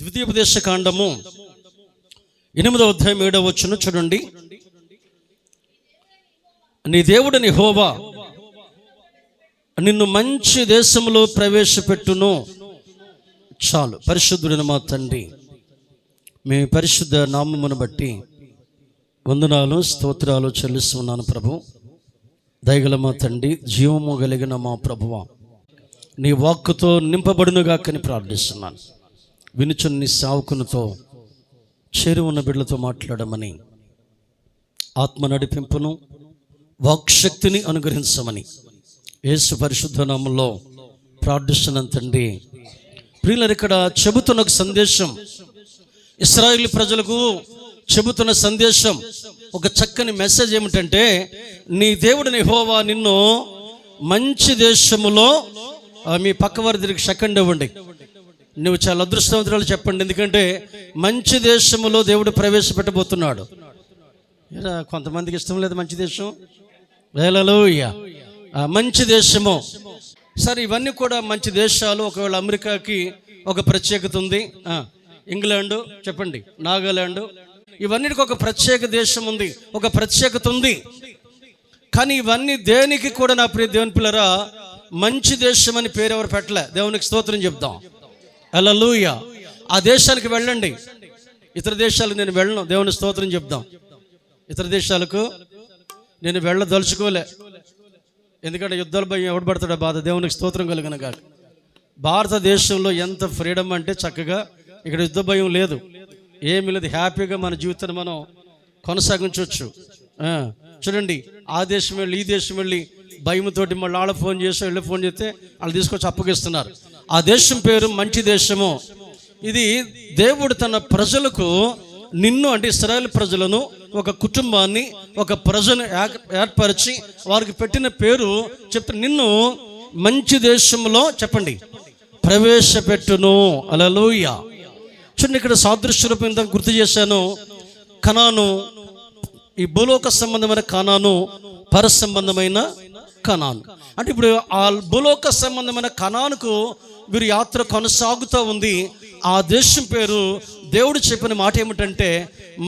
ద్వితీయోపదేశ కాండము 8వ అధ్యాయం 7వ వచనం చూడండి. నీ దేవుడని యెహోవా నిన్ను మంచి దేశంలో ప్రవేశపెట్టును. చాలు. పరిశుద్ధుడైన మా తండ్రి, మీ పరిశుద్ధ నామమును బట్టి వందనాలు స్తోత్రాలు చెల్లిస్తున్నాను ప్రభు. దయగల మా తండ్రి, జీవము కలిగిన మా ప్రభువా, నీ వాక్కుతో నింపబడునుగాకని ప్రార్థిస్తున్నాను. వినుచున్న నీ సేవకునితో చేరి ఉన్న బిడ్డలతో మాట్లాడమని, ఆత్మ నడిపింపును వాక్శక్తిని అనుగ్రహించమని యేసు పరిశుద్ధ నామములో ప్రార్థిస్తున్నాను తండ్రి. ప్రియులారా, ఇక్కడ చెబుతున్న ఒక సందేశం, ఇశ్రాయేలు ప్రజలకు చెబుతున్న సందేశం, ఒక చక్కని మెసేజ్ ఏమిటంటే, నీ దేవుడిని యెహోవా నిన్ను మంచి దేశములో, మీ పక్కవారి దగ్గరికి సెకండ్ ఇవ్వండి, నువ్వు చాలా అదృష్టవంతురాలు చెప్పండి. ఎందుకంటే మంచి దేశములో దేవుడు ప్రవేశపెట్టబోతున్నాడు. కొంతమందికి ఇష్టం లేదు మంచి దేశం. హల్లెలూయా. మంచి దేశము. సరే, ఇవన్నీ కూడా మంచి దేశాలు. ఒకవేళ అమెరికాకి ఒక ప్రత్యేకత ఉంది, ఇంగ్లాండ్ చెప్పండి, నాగాలాండ్, ఇవన్నిటికి ఒక ప్రత్యేక దేశం ఉంది, ఒక ప్రత్యేకత ఉంది. కానీ ఇవన్నీ దేనికి కూడా, నా ప్రియ దేవుని పిల్లరా, మంచి దేశం అని పేరు ఎవరు పెట్టలే. దేవునికి స్తోత్రం చెప్దాం. హల్లెలూయా. ఆ దేశానికి వెళ్ళండి. ఇతర దేశాలకు నేను వెళ్ళను. దేవుని స్తోత్రం చెప్దాం. ఇతర దేశాలకు నేను వెళ్ళదలుచుకోలే. ఎందుకంటే యుద్ధాల భయం ఎవడు పడతాడో బాధ. దేవునికి స్తోత్రం కలుగును గాక. భారతదేశంలో ఎంత ఫ్రీడమ్ అంటే, చక్కగా ఇక్కడ యుద్ధ భయం లేదు, ఏమీ లేదు. హ్యాపీగా మన జీవితాన్ని మనం కొనసాగించవచ్చు. చూడండి, ఆ దేశం వెళ్ళి ఈ దేశం వెళ్ళి భయంతోటి మళ్ళీ వాళ్ళ ఫోన్ చేసి వీళ్ళు ఫోన్ చేస్తే వాళ్ళు తీసుకొచ్చి అప్పగిస్తున్నారు. ఆ దేశం పేరు మంచి దేశము. ఇది దేవుడు తన ప్రజలకు, నిన్ను అంటే ఇశ్రాయేలు ప్రజలను, ఒక కుటుంబాన్ని, ఒక ప్రజను ఏర్పరిచి వారికి పెట్టిన పేరు చెప్తే, నిన్ను మంచి దేశంలో చెప్పండి ప్రవేశపెట్టును. హల్లెలూయా. చూడండి, ఇక్కడ సాదృశ్య రూపం ఇంత గుర్తు చేశాను. కనాను, ఈ భూలోక సంబంధమైన కనాను, పర సంబంధమైన కనాను. అంటే ఇప్పుడు ఆ భూలోక సంబంధమైన కనానుకు వీరు యాత్ర కొనసాగుతూ ఉంది. ఆ దేశం పేరు దేవుడు చెప్పిన మాట ఏమిటంటే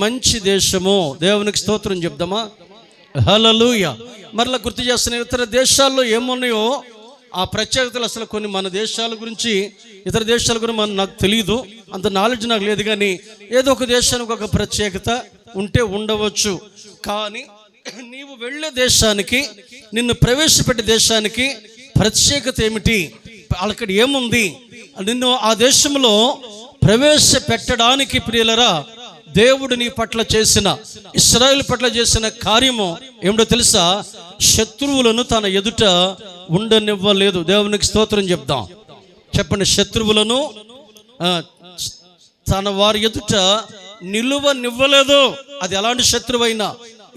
మంచి దేశము. దేవునికి స్తోత్రం చెప్దామా? హల్లెలూయా. మరలా గుర్తు చేస్తున్న, ఇతర దేశాల్లో ఏమున్నాయో ఆ ప్రత్యేకతలు అసలు కొన్ని మన దేశాల గురించి, ఇతర దేశాల గురించి నాకు తెలియదు, అంత నాలెడ్జ్ నాకు లేదు. కానీ ఏదో ఒక దేశానికి ఒక ప్రత్యేకత ఉంటే ఉండవచ్చు. కానీ నీవు వెళ్ళే దేశానికి, నిన్ను ప్రవేశపెట్టే దేశానికి ప్రత్యేకత ఏమిటి, అక్కడ ఏముంది, నిన్ను ఆ దేశంలో ప్రవేశపెట్టడానికి ప్రియులరా దేవుడు నీ పట్ల చేసిన, ఇశ్రాయేలు పట్ల చేసిన కార్యము ఏమిటో తెలుసా? శత్రువులను తన ఎదుట ఉండనివ్వలేదు. దేవునికి స్తోత్రం చెప్దాం. చెప్పండి, శత్రువులను తన వారి ఎదుట నిలువనివ్వలేదు. అది ఎలాంటి శత్రువైనా.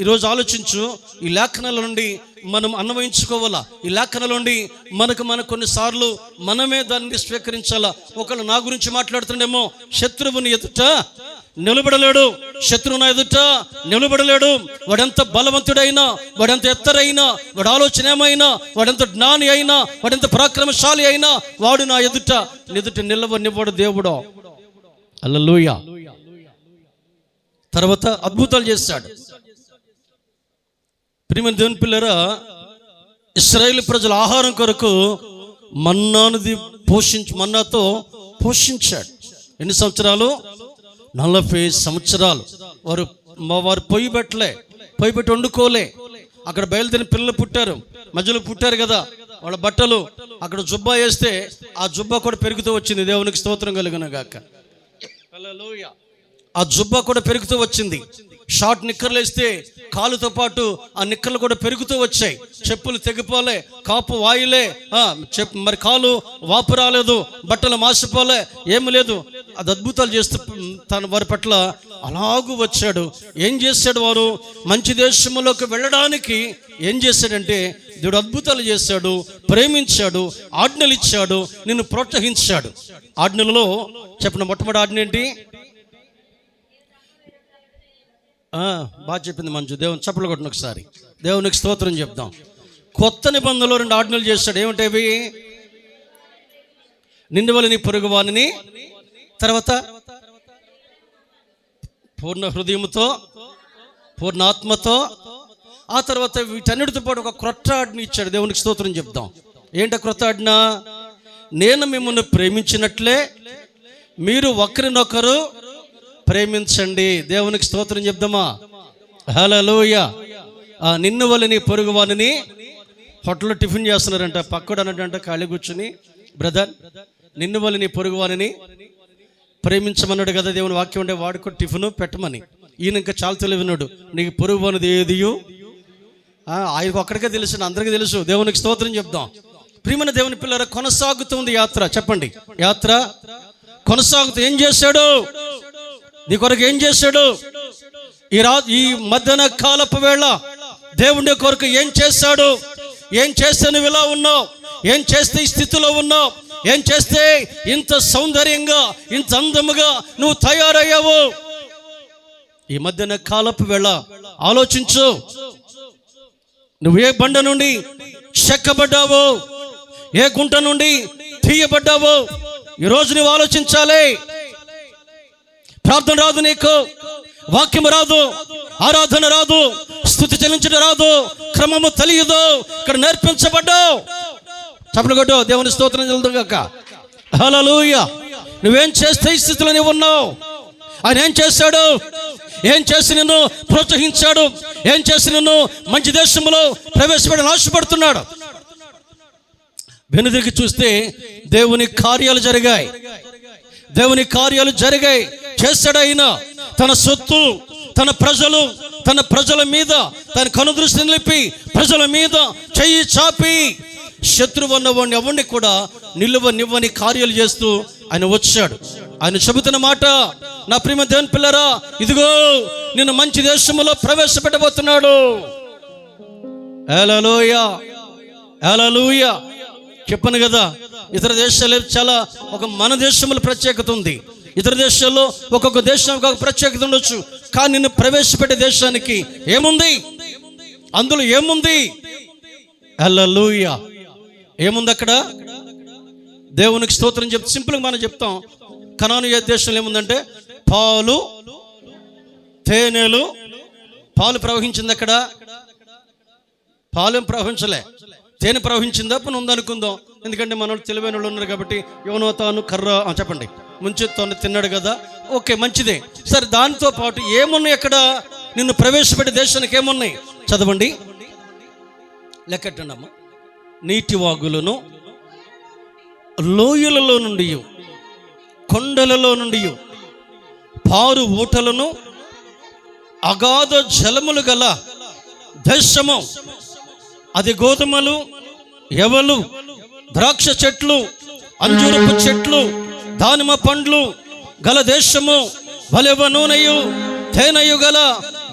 ఈరోజు ఆలోచించు, ఈ లేఖనాల నుండి మనం అన్వయించుకోవాలా. ఈ లేఖనాల నుండి మనకు కొన్నిసార్లు మనమే దాన్ని స్వీకరించాలా. ఒకళ్ళు నా గురించి మాట్లాడుతుండేమో, శత్రువుని ఎదుట నిలబడలేడు, శత్రువు నా ఎదుట నిలబడలేడు. వాడెంత బలవంతుడైనా, వాడెంత ఎత్తరైనా, వాడు ఆలోచన ఏమైనా, వాడెంత జ్ఞాని అయినా, వాడెంత పరాక్రమశాలి అయినా, వాడు నా ఎదుట నిలవనివ్వడు దేవుడు. హల్లెలూయా. తర్వాత అద్భుతాలు చేస్తాడు. ప్రియమైన దేవుని పిల్లరా, ఇశ్రాయేలు ప్రజల ఆహారం కొరకు మన్నాతో పోషించాడు. ఎన్ని సంవత్సరాలు? 40 సంవత్సరాలు. వారు పొయ్యి పెట్టి వండుకోలే. అక్కడ బయలుదేరిన పిల్లలు పుట్టారు, మధ్యలో పుట్టారు కదా, వాళ్ళ బట్టలు అక్కడ జుబ్బా వేస్తే ఆ జుబ్బా కూడా పెరుగుతూ వచ్చింది. దేవునికి స్తోత్రం కలుగును గాక. హల్లెలూయా. ఆ జుబ్బా కూడా పెరుగుతూ వచ్చింది. షార్ట్ నిక్కర్లు వేస్తే కాలుతో పాటు ఆ నిక్కర్లు కూడా పెరుగుతూ వచ్చాయి. చెప్పులు తెగిపోలే, కాపు వాయులే, మరి కాలు వాపు రాలేదు, బట్టలు మాసిపోలే, ఏమి లేదు. అది అద్భుతాలు చేస్తూ తన వారి పట్ల అలాగూ వచ్చాడు. ఏం చేశాడు? వారు మంచి దేశంలోకి వెళ్ళడానికి ఏం చేశాడంటే, దేవుడు అద్భుతాలు చేశాడు, ప్రేమించాడు, ఆజ్ఞలు ఇచ్చాడు, నిన్ను ప్రోత్సహించాడు. ఆజ్ఞలలో చెప్పిన మొట్టమొదటి ఆజ్ఞ ఏంటి? బాగా చెప్పింది మంజు. దేవుని చప్పలు కొట్టిన ఒకసారి దేవునికి స్తోత్రం చెప్దాం. కొత్త నిబంధనలో 2 ఆజ్ఞలు చేస్తాడు. ఏమిటవి? నిన్ను వల్ల నీ పొరుగు వానిని, తర్వాత పూర్ణ హృదయముతో, పూర్ణ ఆత్మతో. ఆ తర్వాత వీటన్నిటితో పాటు ఒక క్రొత్త ఆజ్ఞ ఇచ్చాడు. దేవునికి స్తోత్రం చెప్దాం. ఏంట క్రొత్త ఆజ్ఞ? నేను మిమ్మల్ని ప్రేమించినట్లే మీరు ఒకరినొకరు ప్రేమించండి. దేవునికి స్తోత్రం చెప్దామా? హల్లెలూయా. నిన్ను వల్ల నీ పొరుగు వారిని. హోటల్లో టిఫిన్ చేస్తున్నారంట, పక్కడు అన్నట్టు ఖాళీ కూర్చుని, బ్రదర్ నిన్ను వల్ల నీ పొరుగు వారిని ప్రేమించమన్నాడు కదా దేవుని వాక్యం. ఉండే వాడుకో టిఫిన్ పెట్టమని. ఈయన ఇంకా చాలా తెలివినాడు. నీకు పొరుగు వానిది ఏదియో ఆయనకు ఒక్కడికే తెలుసు, అందరికీ తెలుసు. దేవునికి స్తోత్రం చెప్దాం. ప్రియమైన దేవుని పిల్లల, కొనసాగుతుంది యాత్ర. చెప్పండి, యాత్ర కొనసాగుతూ. ఏం చేశాడు నీ కొరకు? ఏం చేశాడు ఈ మధ్యాహ్న కాలపు వేళ? దేవుడి కొరకు ఏం చేశాడు? ఏం చేస్తే నువ్వు ఇలా ఉన్నావు? ఏం చేస్తే ఈ స్థితిలో ఉన్నావు? ఏం చేస్తే ఇంత సౌందర్యంగా, ఇంత అందముగా నువ్వు తయారయ్యావు? ఈ మధ్యాహ్న కాలపు వేళ ఆలోచించు. నువ్వు ఏ బండ నుండి చెక్కబడ్డావో, ఏ గుంట నుండి తీయబడ్డావో ఈరోజు నువ్వు ఆలోచించాలి. ప్రార్థన రాదు, నీకు వాక్యం రాదు, ఆరాధన రాదు, స్తుతి చెల్లించడం రాదు, క్రమము తెలియదు. ఇక్కడ నేర్పించబడ్డావు. చప్పట్లు కొట్టు, దేవుని స్తోత్రం చెల్లుగాక. హల్లెలూయా. నువ్వేం చేస్తే ఈ స్థితిలో నువ్వు ఉన్నావు? ఆయన ఏం చేశాడు? ఏం చేసి నిన్ను ప్రోత్సహించాడు? ఏం చేసి నిన్ను మంచి దేశంలో ప్రవేశపెట్టాలని ఆశపడుతున్నాడు? వెనుదిరిగి చూస్తే దేవుని కార్యాలు జరిగాయి. దేవుని కార్యాలు జరిగాయి. చేశాడు ఆయన. తన సొత్తు, తన ప్రజలు, తన ప్రజల మీద తన కనుదృష్టి నిలిపి ప్రజల మీద చెయ్యి చాపి శత్రువు అన్నవాడిని ఎవరిని కూడా నివ్వని కార్యాలు చేస్తూ ఆయన వచ్చాడు. ఆయన చెబుతున్న మాట, నా ప్రియమైన దేవుని పిల్లరా, ఇదిగో నిన్ను మంచి దేశంలో ప్రవేశపెట్టబోతున్నాడు. హల్లెలూయా, హల్లెలూయా. చెప్పను కదా, ఇతర దేశాలు చాలా మన దేశంలో ప్రత్యేకత ఉంది. ఇతర దేశాల్లో ఒక్కొక్క దేశం ఒక్కొక్క ప్రత్యేకత ఉండొచ్చు. కానీ నిన్ను ప్రవేశపెట్టే దేశానికి ఏముంది? అందులో ఏముంది? హల్లెలూయా. ఏముంది అక్కడ? దేవునికి స్తోత్రం చెప్తే సింపుల్గా మనం చెప్తాం. కనాను దేశంలో ఏముందంటే పాలు తేనెలు. పాలు ప్రవహించింది అక్కడ? పాలు ఏం ప్రవహించలే. తేనె ప్రవహించిందా? పని ఉందనుకుందాం. ఎందుకంటే మన వాళ్ళు తెలివైన వాళ్ళు ఉన్నారు కాబట్టి యోనా తాను కర్ర చెప్పండి ముంచెత్తాను తిన్నాడు కదా, ఓకే మంచిదే. సరే, దానితో పాటు ఏమున్నాయి అక్కడ? నిన్ను ప్రవేశపెట్టే దేశానికి ఏమున్నాయి? చదవండి, లెక్కట్టండి అమ్మ. నీటి వాగులను, లోయలలో నుండి, కొండలలో నుండి పారు ఊటలను, అగాధ జలములు గల దేశము. అది గోధుమలు, ఎవలు, ద్రాక్ష చెట్లు, అంజూరపు చెట్లు, దానిమ్మ పండ్లు గల దేశము. వలెవ నూనెయు తేనెయు గల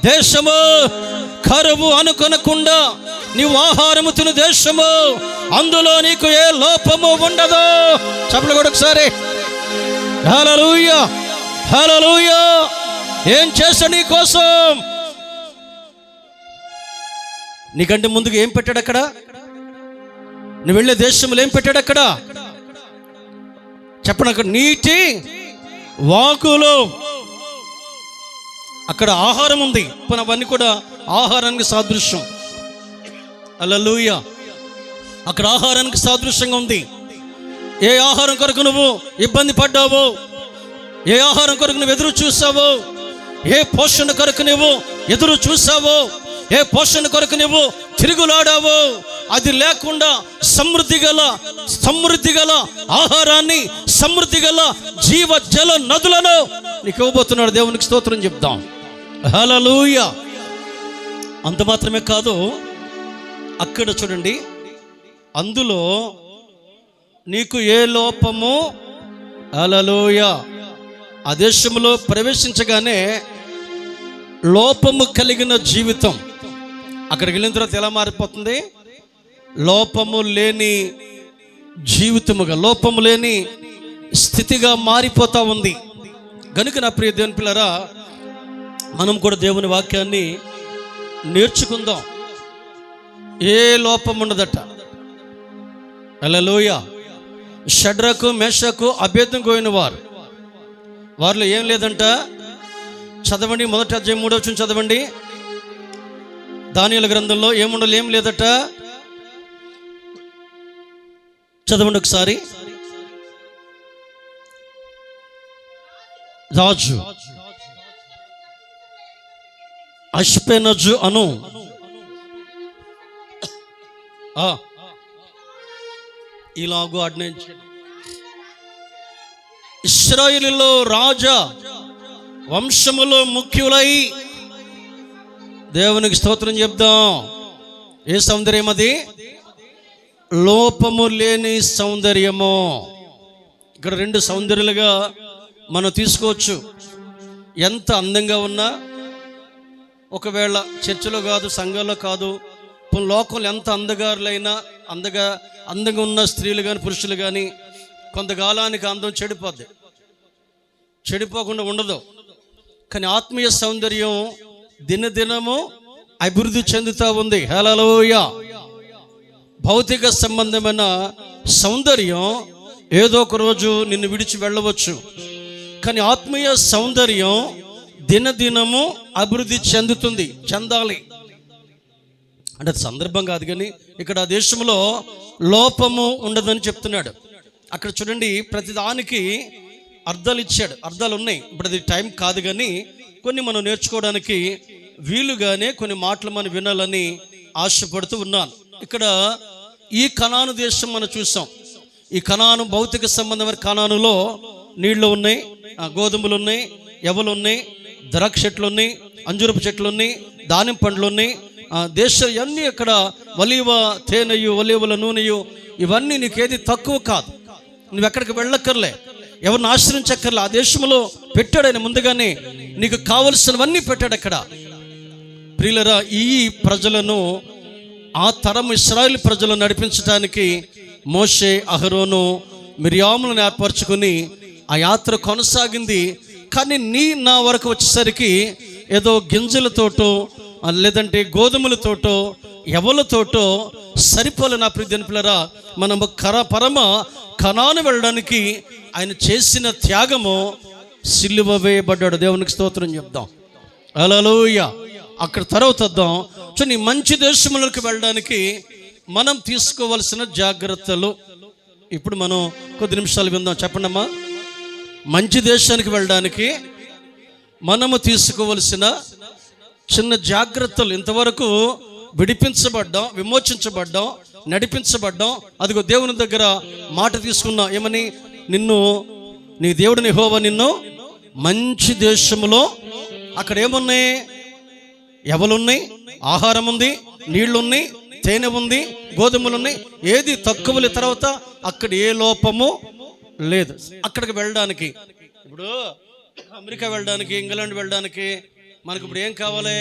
దేశము. కరువు అనుకొనకుండా నీవు ఆహారము తిను దేశము. అందులో నీకు ఏ లోపము ఉండదు. చప్పట్లు కొడు ఒకసారి. హల్లెలూయా, హల్లెలూయా. ఏం చేస్తా నీ కోసం? నీకంటే ముందుగా ఏం పెట్టాడు అక్కడ? నువ్వు వెళ్ళే దేశంలో ఏం పెట్టాడు అక్కడ? చెప్పండి. అక్కడ నీటి వాకులు, అక్కడ ఆహారం ఉంది. అవన్నీ కూడా ఆహారానికి సాదృశ్యం. హల్లెలూయా. అక్కడ ఆహారానికి సాదృశ్యంగా ఉంది. ఏ ఆహారం కొరకు నువ్వు ఇబ్బంది పడ్డావో, ఏ ఆహారం కొరకు నువ్వు ఎదురు చూసావో, ఏ పోషణ కొరకు నువ్వు ఎదురు చూసావో, ఏ పోషణ కొరకు నువ్వు తిరుగులాడావో, అది లేకుండా సమృద్ధి గల ఆహారాన్ని, సమృద్ధి గల జీవ జల నదులను నీకు ఇవ్వబోతున్నాడు. దేవునికి స్తోత్రం చెప్దాం. హల్లెలూయా. అంత మాత్రమే కాదు, అక్కడ చూడండి, అందులో నీకు ఏ లోపము. హల్లెలూయా. ఆ దేశంలో ప్రవేశించగానే లోపము కలిగిన జీవితం అక్కడికి వెళ్ళిన తర్వాత ఎలా మారిపోతుంది? లోపము లేని జీవితముగా, లోపము లేని స్థితిగా మారిపోతా ఉంది. గనుక నా ప్రియ దేవుని పిల్లరా, మనం కూడా దేవుని వాక్యాన్ని నేర్చుకుందాం. ఏ లోపం ఉండదట. హల్లెలూయా. షడ్రకు, మేషకు, అబేద్నెగో వారిలో ఏం లేదంట? చదవండి. మొదటి అధ్యాయం 3వ వచనం చదవండి. దానియేలు గ్రంథంలో ఏముండాలి, ఏం లేదట. చదవండి ఒకసారి. రాజు అష్పెనజు అను ఇలాగూ ఆజ్ఞాయించాడు. ఇశ్రాయేలులో రాజా వంశములో ముఖ్యులై దేవునికి స్తోత్రం చెప్దాం. ఏ సౌందర్యం అది? లోపము లేని సౌందర్యము. ఇక్కడ 2 సౌందర్యాలుగా మనం తీసుకోవచ్చు. ఎంత అందంగా ఉన్నా, ఒకవేళ చర్చిలో కాదు, సంఘంలో కాదు, లోకంలో ఎంత అందగారులైనా, అందంగా ఉన్న స్త్రీలు కానీ పురుషులు కానీ కొంతకాలానికి అందం చెడిపోద్ది, చెడిపోకుండా ఉండదు. కానీ ఆత్మీయ సౌందర్యం దినదినము అభివృద్ధి చెందుతూ ఉంది. హల్లెలూయా. భౌతిక సంబంధమైన సౌందర్యం ఏదో ఒక రోజు నిన్ను విడిచి వెళ్ళవచ్చు. కానీ ఆత్మీయ సౌందర్యం దినదినము అభివృద్ధి చెందాలి. అంటే సందర్భం కాదు, కానీ ఇక్కడ దేశంలో లోపము ఉండదని చెప్తున్నాడు. అక్కడ చూడండి, ప్రతిదానికి అర్థాలు ఇచ్చాడు, అర్థాలు ఉన్నాయి. ఇప్పుడు అది టైం కాదు, కానీ కొన్ని మనం నేర్చుకోవడానికి వీలుగానే కొన్ని మాటలు మనం వినాలని ఆశపడుతూ ఉన్నాను. ఇక్కడ ఈ కనాను దేశం మనం చూసాం. ఈ కనాను భౌతిక సంబంధమైన కనానులో నీళ్లు ఉన్నాయి, గోధుమలు ఉన్నాయి, ఎవలు ఉన్నాయి, ద్రాక్ష చెట్లు ఉన్నాయి, అంజూరపు చెట్లు ఉన్నాయి, దానిమ్మ పండ్లు ఉన్నాయి. దేశం అన్నీ అక్కడ ఒలీవ తేనెయు, ఒలీవల నూనెయు, ఇవన్నీ నీకేది తక్కువ కాదు. నువ్వు ఎక్కడికి వెళ్ళక్కర్లే, ఎవరిని ఆశ్రయించక్కర్లే. ఆ దేశంలో పెట్టాడు ఆయన ముందుగానే, నీకు కావలసినవన్నీ పెట్టాడు అక్కడ. ప్రియులరా, ఈ ప్రజలను, ఆ తరం ఇశ్రాయేలు ప్రజలను నడిపించడానికి మోషే, అహరోను, మిర్యాములను ఏర్పరచుకుని ఆ యాత్ర కొనసాగింది. కానీ నా వరకు వచ్చేసరికి ఏదో గింజలతోటో లేదంటే గోధుమలతోటో ఎవలతోటో సరిపోలే. నా ప్రియ జనులారా, మనము పరమ కనాను వెళ్ళడానికి ఆయన చేసిన త్యాగము, సిలువ వేయబడ్డాడు. దేవునికి స్తోత్రం చెప్దాం. హల్లెలూయా. అక్కడ తర్వాత వద్దాం. నీ మంచి దేశములకు వెళ్ళడానికి మనం తీసుకోవలసిన జాగ్రత్తలు ఇప్పుడు మనం కొద్ది నిమిషాలు విందాం. చెప్పండి అమ్మా. మంచి దేశానికి వెళ్ళడానికి మనము తీసుకోవలసిన చిన్న జాగ్రత్తలు. ఇంతవరకు విడిపించబడ్డాం, విమోచించబడ్డాం, నడిపించబడ్డాం. అదిగో దేవుని దగ్గర మాట తీసుకున్నాం. ఏమని? నీ దేవుడిని యెహోవా నిన్ను మంచి దేశములో, అక్కడ ఏమున్నాయి? ఎవలున్నాయి, ఆహారం ఉంది, నీళ్లున్నాయి, తేనె ఉంది, గోధుమలు ఉన్నాయి. ఏది తక్కువలే. తర్వాత అక్కడ ఏ లోపము లేదు. అక్కడికి వెళ్ళడానికి, ఇప్పుడు అమెరికా వెళ్ళడానికి, ఇంగ్లాండ్ వెళ్ళడానికి మనకి ఇప్పుడు ఏం కావాలి?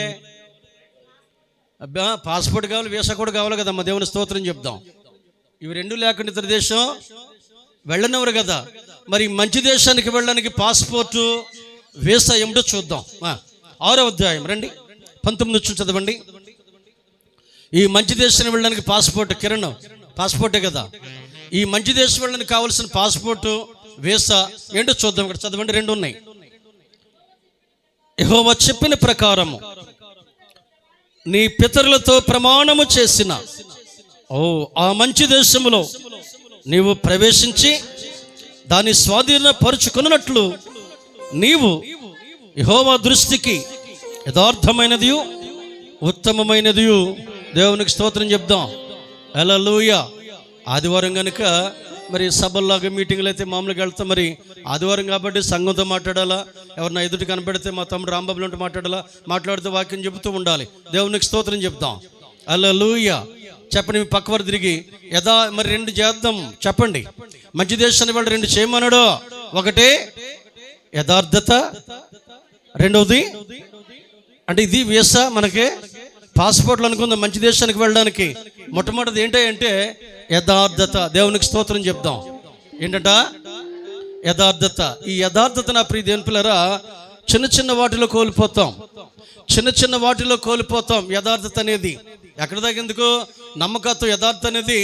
అబ్బా, పాస్పోర్ట్ కావాలి, వీసా కూడా కావాలి కదమ్మా. దేవుని స్తోత్రం చెప్దాం. ఇవి 2 లేకుండా ఇతర దేశం వెళ్ళనివ్వరు కదా. మరి మంచి దేశానికి వెళ్ళడానికి పాస్పోర్టు, వీసా ఏమిటో చూద్దాం. 6వ అధ్యాయం రండి, 19 చదవండి. ఈ మంచి దేశానికి వెళ్ళడానికి పాస్పోర్ట్, కిరణ్ పాస్పోర్టే కదా. ఈ మంచి దేశం వెళ్ళడానికి కావాల్సిన పాస్పోర్టు, వీసా ఏంటో చూద్దాం. ఇక్కడ చదవండి, 2 ఉన్నాయి. యెహోవా చెప్పిన ప్రకారము నీ పితరులతో ప్రమాణము చేసిన ఆ మంచి దేశములో నీవు ప్రవేశించి దాన్ని స్వాధీనపరుచుకున్నట్లు నీవు యెహోవా దృష్టికి యథార్థమైనది, ఉత్తమమైనది. దేవునికి స్తోత్రం చెప్దాం. హల్లెలూయా. ఆదివారం కనుక మరి సభల్లాగా మీటింగ్లు అయితే మామూలుగా వెళ్తాం. మరి ఆదివారం కాబట్టి సంఘంతో మాట్లాడాలా, ఎవరన్నా ఎదుటి కనపడితే మా తమ్ముడు రాంబాబులు ఉంటే మాట్లాడాలా, మాట్లాడితే వాక్యం చెబుతూ ఉండాలి. దేవునికి స్తోత్రం చెప్దాం. హల్లెలూయా. చెప్పండి, మీ పక్కవారు తిరిగి మరి 2 చేద్దాం. చెప్పండి, మంచి దేశాన్ని వాళ్ళు 2 చేయమన్నాడు. ఒకటి యథార్థత, రెండవది అంటే ఇది వీసా, మనకి పాస్పోర్ట్లు అనుకుందాం. మంచి దేశానికి వెళ్ళడానికి మొట్టమొదటిది ఏంటంటే యథార్థత. దేవునికి స్తోత్రం చెప్దాం. ఏంటంట? యథార్థత. ఈ యథార్థత నా ప్రియ దేవుని పిల్లరా, చిన్న వాటిలో కోల్పోతాం, చిన్న వాటిలో కోల్పోతాం. యథార్థత అనేది ఎక్కడ దాకా ఎందుకు? నమ్మకత్వం, యథార్థత అనేది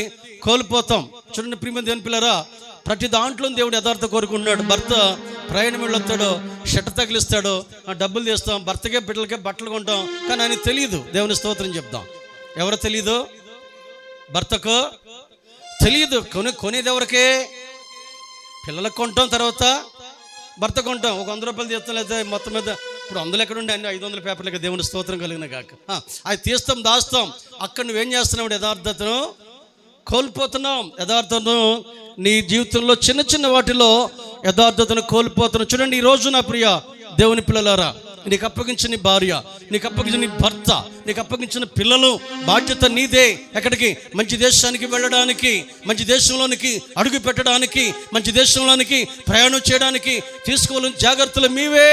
కోల్పోతాం. చూడండి ప్రియ దేవుని పిల్లరా, ప్రతి దాంట్లో దేవుడు యథార్థ కోరుకుంటున్నాడు. భర్త ప్రయాణం వెళ్ళొస్తాడు, షట్ట తగిలిస్తాడు, డబ్బులు తీస్తాం, భర్తకే బిడ్డలకే బట్టలు కొంటాం, కానీ ఆయనకి తెలియదు. దేవుని స్తోత్రం చెప్తాం. ఎవరో తెలీదు, భర్తకు తెలియదు. కొనేది ఎవరికే? పిల్లలకు కొంటాం, తర్వాత భర్త కొంటాం. ఒక 100 రూపాయలు తీస్తాం, లేదా మొత్తం మీద ఇప్పుడు 100 ఎక్కడుండి అన్ని 500 పేపర్లకి దేవుని స్తోత్రం కలిగిన కాక అది తీస్తాం, దాస్తాం. అక్కడ నువ్వేం చేస్తున్నావు? యథార్థతను కోల్పోతున్నాం. యథార్థతను నీ జీవితంలో చిన్న చిన్న వాటిలో యథార్థతను కోల్పోతున్నావు. చూడండి, ఈరోజు నా ప్రియ దేవుని పిల్లలారా, నీకు అప్పగించిన నీ భార్య, నీకు అప్పగించిన నీ భర్త, నీకు అప్పగించిన పిల్లలు, బాధ్యత నీదే. ఎక్కడికి? మంచి దేశానికి వెళ్ళడానికి, మంచి దేశంలోనికి అడుగు పెట్టడానికి, మంచి దేశంలోనికి ప్రయాణం చేయడానికి తీసుకోవాలని జాగ్రత్తలు మీవే,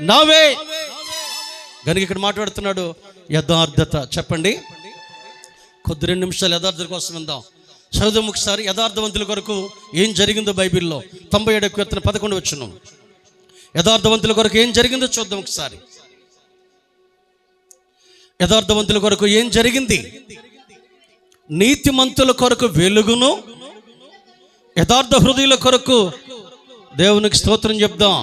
నావే. కనుక ఇక్కడ మాట్లాడుతున్నాడు యథార్థత. చెప్పండి, కొద్ది 2 నిమిషాలు యథార్థత కోసం ఉందాం. చదువు ఒకసారి. యథార్థవంతుల కొరకు ఏం జరిగిందో బైబిల్లో 97:11 వచనం. యథార్థవంతుల కొరకు ఏం జరిగిందో చూద్దాం ఒకసారి. యథార్థవంతుల కొరకు ఏం జరిగింది? నీతిమంతుల కొరకు వెలుగును, యథార్థ హృదయుల కొరకు దేవునికి స్తోత్రం చెప్దాం.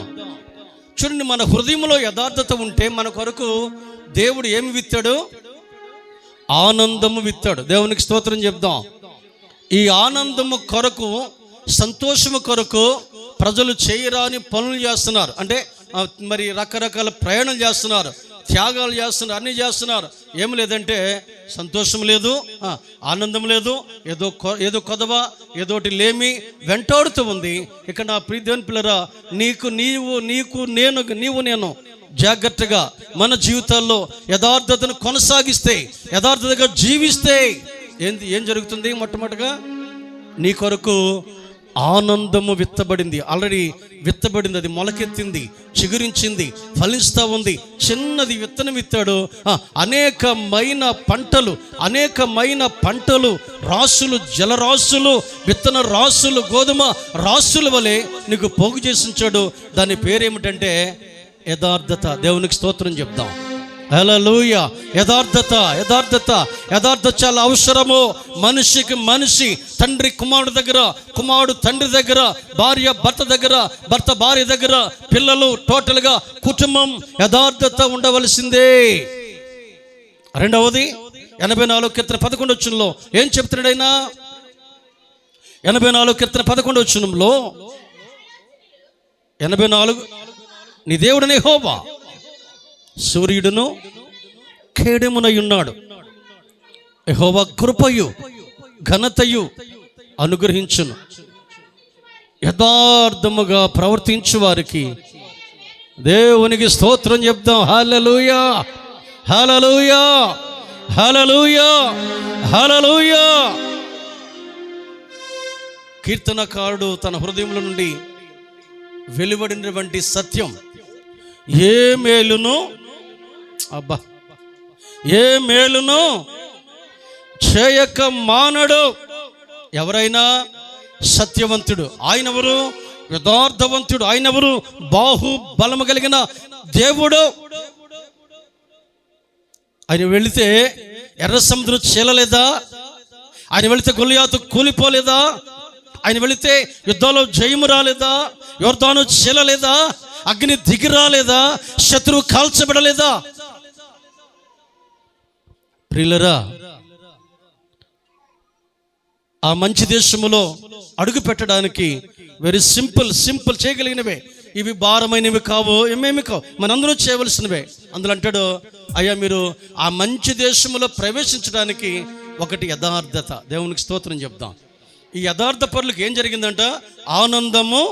చూడండి, మన హృదయంలో యథార్థత ఉంటే మన కొరకు దేవుడు ఏమి విత్తాడు? ఆనందము విత్తాడు. దేవునికి స్తోత్రం చెప్దాం. ఈ ఆనందము కొరకు, సంతోషము కొరకు ప్రజలు చేయరాని పనులు చేస్తున్నారు. అంటే మరి రకరకాల ప్రయాణం చేస్తున్నారు, త్యాగాలు చేస్తున్నారు, అన్నీ చేస్తున్నారు. ఏమి లేదంటే సంతోషం లేదు, ఆనందం లేదు, ఏదో కొదవ, ఏదోటి లేమి వెంటాడుతూ ఉంది. ఇక్కడ నా ప్రియ దేవుని పిల్లరా, నీవు నేను జాగ్రత్తగా మన జీవితాల్లో యథార్థతను కొనసాగిస్తే, యథార్థతగా జీవిస్తే ఏం జరుగుతుంది? మొట్టమొదటిగా నీ కొరకు ఆనందము విత్తబడింది. ఆల్రెడీ విత్తబడింది, అది మొలకెత్తింది, చిగురించింది, ఫలిస్తూ ఉంది. చిన్నది విత్తనం విత్తాడు, అనేకమైన పంటలు, రాసులు, జలరాసులు, విత్తన రాసులు, గోధుమ రాసుల వలె నీకు పోగు చేసి ఉంచాడు. దాని పేరేమిటంటే యథార్థత. దేవునికి స్తోత్రం చెప్దాం. హల్లెలూయా. యథార్థత చాలా అవసరము. మనిషి తండ్రి కుమారుడు దగ్గర, కుమారుడు తండ్రి దగ్గర, భార్య భర్త దగ్గర, భర్త భార్య దగ్గర, పిల్లలు, టోటల్గా కుటుంబం యథార్థత ఉండవలసిందే. రెండవది 84:11 ఏం చెప్తున్నాడు ఆయన? 84:11 84 నీ దేవుడనే యెహోవా సూర్యుడును కేడెమునై ఉన్నాడు. యెహోవా కృపయు ఘనతయు అనుగ్రహించును. యథార్థముగా ప్రవర్తించు వారికి దేవునికి స్తోత్రం చెప్దాం. హల్లెలూయా, హల్లెలూయా, హల్లెలూయా, హల్లెలూయా. కీర్తనకారుడు తన హృదయంలో నుండి వెలువడినటువంటి సత్యం, ఏ మేలును చేయక మానడు ఎవరైనా సత్యవంతుడు. ఆయనెవరు? యథార్థవంతుడు. ఆయనెవరు? బాహుబలము కలిగిన దేవుడు. ఆయన వెళితే ఎర్ర సముద్రం చీలలేదా? ఆయన వెళితే గొలియాతు కూలిపోలేదా? ఆయన వెళితే యుద్ధంలో జయము రాలేదా? యోర్దాను చీలలేదా? అగ్ని దిగి రాలేదా? శత్రువు కాల్చబడలేదా? ప్రియులరా, ఆ మంచి దేశములో అడుగు పెట్టడానికి వెరీ సింపుల్ చేయగలిగినవే. ఇవి భారమైనవి కావు, ఏమేమి కావు, మనందరూ చేయవలసినవే. అందులో అంటాడు, అయ్యా మీరు ఆ మంచి దేశములో ప్రవేశించడానికి ఒకటి యథార్థత. దేవునికి స్తోత్రం చెప్దాం. ఈ యథార్థ పరులకు ఏం జరిగిందంట? ఆనందము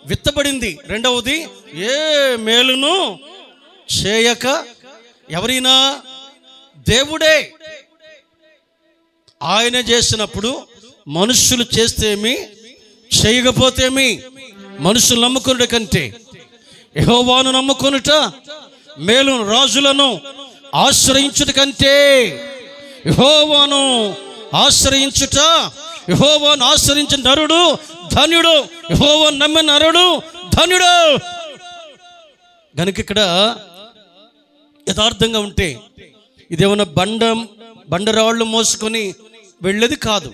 విత్తబడింది. రెండవది, ఏ మేలును చేయక, ఎవరైనా దేవుడే ఆయన చేసినప్పుడు మనుష్యులు చేస్తేమి, చేయకపోతేమి, మనుషులు నమ్ముకునుట కంటే యెహోవాను నమ్ముకొనుట మేలు. రాజులను ఆశ్రయించుట కంటే యెహోవాను ఆశ్రయించుట, యెహోవాను ఆశ్రయించిన నరుడు ధన్యుడు, యెహోవాను నమ్మిన నరుడు ధన్యుడు. కనుక ఇక్కడ యథార్థంగా ఉంటే ఇదేమన్నా బండరాళ్ళు మోసుకొని వెళ్ళేది కాదు.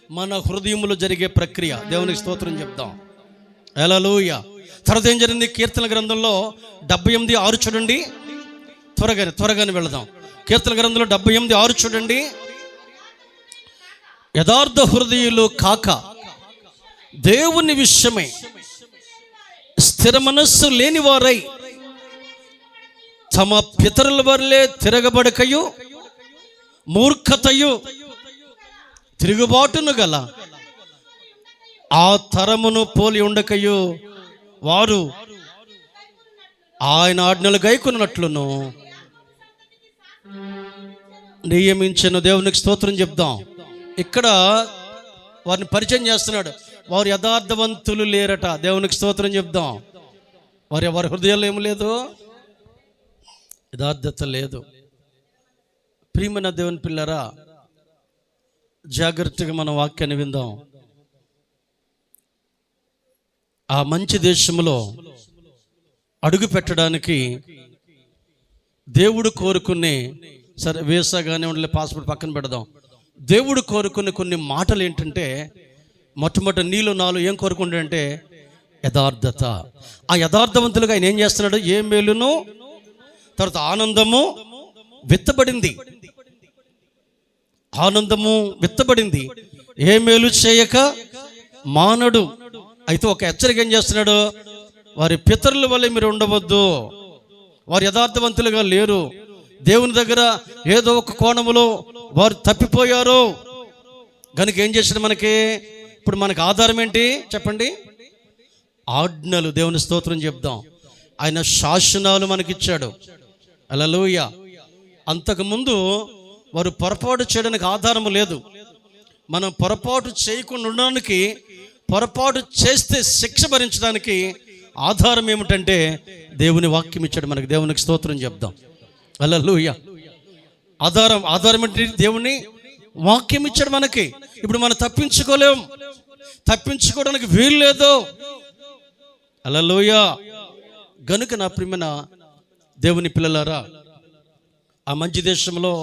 మన హృదయంలో జరిగే ప్రక్రియ. దేవునికి స్తోత్రం చెప్దాం. హల్లెలూయా. తర్వాత ఏం జరిగింది? కీర్తన గ్రంథంలో 78:6 చూడండి. త్వరగానే వెళదాం. కీర్తన గ్రంథంలో 78:6 చూడండి. యథార్థ హృదయులు కాక దేవుని విషయమై స్థిర మనస్సు లేని వారై తమ పితరుల వల్లే తిరగబడకయు మూర్ఖతయు తిరుగుబాటును గల ఆ తరమును పోలి ఉండకయు వారు ఆయన ఆజ్ఞలు గైకొనున్నట్లును నియమించిన. దేవునికి స్తోత్రం చెప్దాం. ఇక్కడ వారిని పరిచయం చేస్తున్నాడు. వారు యథార్థవంతులు లేరట. దేవునికి స్తోత్రం చెప్దాం. వారి హృదయాల్లో ఏమి లేదు, యథార్థత లేదు. ప్రియమైన దేవుని పిల్లరా, జాగ్రత్తగా మన వాక్యాన్ని విందాం. ఆ మంచి దేశంలో అడుగు పెట్టడానికి దేవుడు కోరుకునే, సరే వీసా కానివ్వండి, పాస్పోర్ట్ పక్కన పెడదాం, దేవుడు కోరుకునే కొన్ని మాటలు ఏంటంటే, మొట్టమొదటి నీలో నాలో ఏం కోరుకుంటాడంటే యథార్థత. ఆ యథార్థవంతులుగా ఆయన ఏం చేస్తున్నాడు? ఏ మేలును, తర్వాత ఆనందము విత్తబడింది. ఆనందము విత్తబడింది, ఏ మేలు చేయక మానడు. అయితే ఒక హెచ్చరిక ఏం చేస్తున్నాడు? వారి పితరుల వల్ల మీరు ఉండవద్దు. వారు యథార్థవంతులుగా లేరు. దేవుని దగ్గర ఏదో ఒక కోణములో వారు తప్పిపోయారు. కనుక ఏం చేశాడు? ఇప్పుడు మనకి ఆధారం ఏంటి చెప్పండి? ఆజ్ఞలు. దేవుని స్తోత్రం చెప్దాం. ఆయన శాసనాలు మనకిచ్చాడు. హల్లెలూయా. అంతకుముందు వారు పొరపాటు చేయడానికి ఆధారము లేదు. మనం పొరపాటు చేయకుండా ఉండడానికి, పొరపాటు చేస్తే శిక్ష భరించడానికి ఆధారం ఏమిటంటే దేవుని వాక్యం ఇచ్చాడు మనకి. దేవునికి స్తోత్రం చెప్దాం. హల్లెలూయా. ఆధారం ఏంటి? దేవుని వాక్యం ఇచ్చాడు మనకి. ఇప్పుడు మనం తప్పించుకోవడానికి వీలు లేదు. హల్లెలూయా. గనుక నా ప్రియమైన దేవుని పిల్లలారా, ఆ మంచి దేశంలో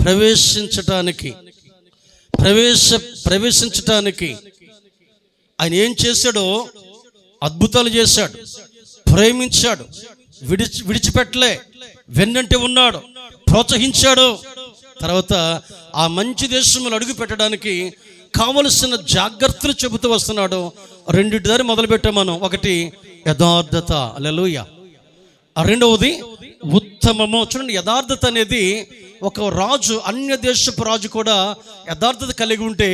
ప్రవేశించటానికి ఆయన ఏం చేశాడో అద్భుతాలు చేశాడు, ప్రేమించాడు, విడిచిపెట్టలే, వెన్నంటే ఉన్నాడు, ప్రోత్సహించాడు. తర్వాత ఆ మంచి దేశంలో అడుగు పెట్టడానికి కావలసిన జాగ్రత్తలు చెబుతూ వస్తున్నాడు. రెండింటి దారి మొదలు పెట్టాం మనం. ఒకటి యథార్థత. హల్లెలూయా. రెండవది ఉత్తమము. చూడండి, యథార్థత అనేది ఒక రాజు, అన్య దేశపు రాజు కూడా యథార్థత కలిగి ఉంటే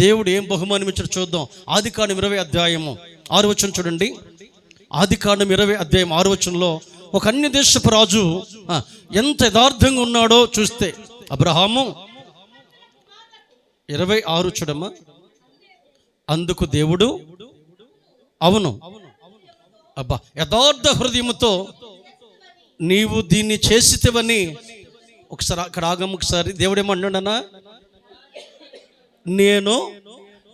దేవుడు ఏం బహుమానం ఇచ్చాడు చూద్దాం. ఆదికాండం 20:6 చూడండి. ఆదికాండం 20:6 ఒక అన్య దేశపు రాజు ఎంత యథార్థంగా ఉన్నాడో చూస్తే, అబ్రహాము 26 చూడమ్మా. అందుకు దేవుడు అవును అబ్బా యథార్థ హృదయముతో నీవు దీన్ని చేసితేవని. ఒకసారి అక్కడ ఆగము. ఒకసారి దేవుడేమన్నాడన్నా? నేను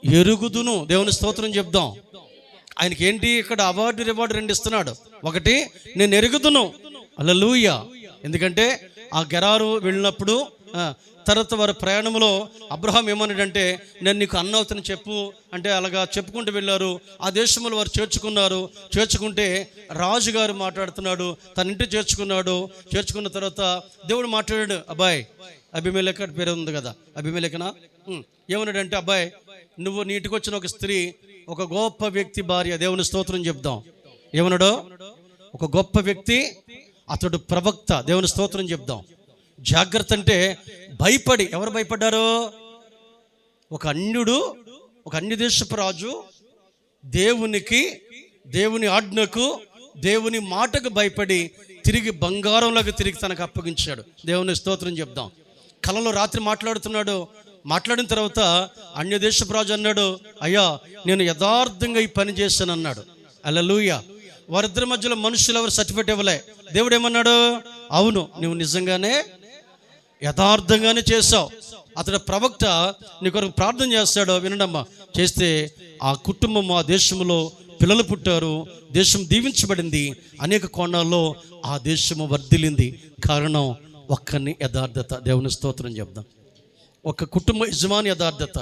ఎరుగుదును. దేవుని స్తోత్రం చెప్దాం. ఆయనకి ఏంటి ఇక్కడ రివార్డు 2 ఇస్తున్నాడు. ఒకటి, నేను ఎరుగుదును. హల్లెలూయా. ఎందుకంటే ఆ గెరారు వెళ్ళినప్పుడు తర్వాత వారి ప్రయాణంలో అబ్రహాం ఏమన్నాడంటే, నేను నీకు అన్న అవుతాను చెప్పు అంటే అలాగా చెప్పుకుంటూ వెళ్ళారు. ఆ దేశంలో వారు చేర్చుకుంటే రాజుగారు మాట్లాడుతున్నాడు, తన ఇంటి చేర్చుకున్న తర్వాత దేవుడు మాట్లాడాడు. అబీమెలెకు పేరు ఉంది కదా, అబీమెలెకునా? ఏమన్నాడంటే, అబ్బాయి నువ్వు నీ ఇంటికి వచ్చిన ఒక స్త్రీ ఒక గొప్ప వ్యక్తి భార్య. దేవుని స్తోత్రం చెప్దాం. ఏమన్నాడో? ఒక గొప్ప వ్యక్తి, అతడు ప్రవక్త. దేవుని స్తోత్రం చెప్దాం. జాగ్రత్త అంటే భయపడి. ఎవరు భయపడ్డారు? ఒక అన్య దేశపు రాజు దేవుని ఆజ్ఞకు, దేవుని మాటకు భయపడి తిరిగి బంగారంలోకి తనకు అప్పగించాడు. దేవుని స్తోత్రం చెప్దాం. కలలో రాత్రి మాట్లాడిన తర్వాత అన్య దేశపు రాజు అన్నాడు, అయ్యా నేను యథార్థంగా ఈ పని చేశాను అన్నాడు. హల్లెలూయా. వారిద్దరి మధ్యలో మనుషులు ఎవరు సర్టిఫికేట్ ఇవ్వలే. దేవుడు ఏమన్నాడు? అవును, నువ్వు నిజంగానే యథార్థంగానే చేశావు. అతడు ప్రవక్త నీ కొరకు ప్రార్థన చేస్తాడు. వినడమ్మా, చేస్తే ఆ కుటుంబం, ఆ దేశంలో పిల్లలు పుట్టారు, దేశం దీవించబడింది, అనేక కోణాల్లో ఆ దేశము వర్ధిల్లింది. కారణం ఒక్కని యథార్థత. దేవుని స్తోత్రం చెప్దాం. ఒక కుటుంబ యజమాని యథార్థత,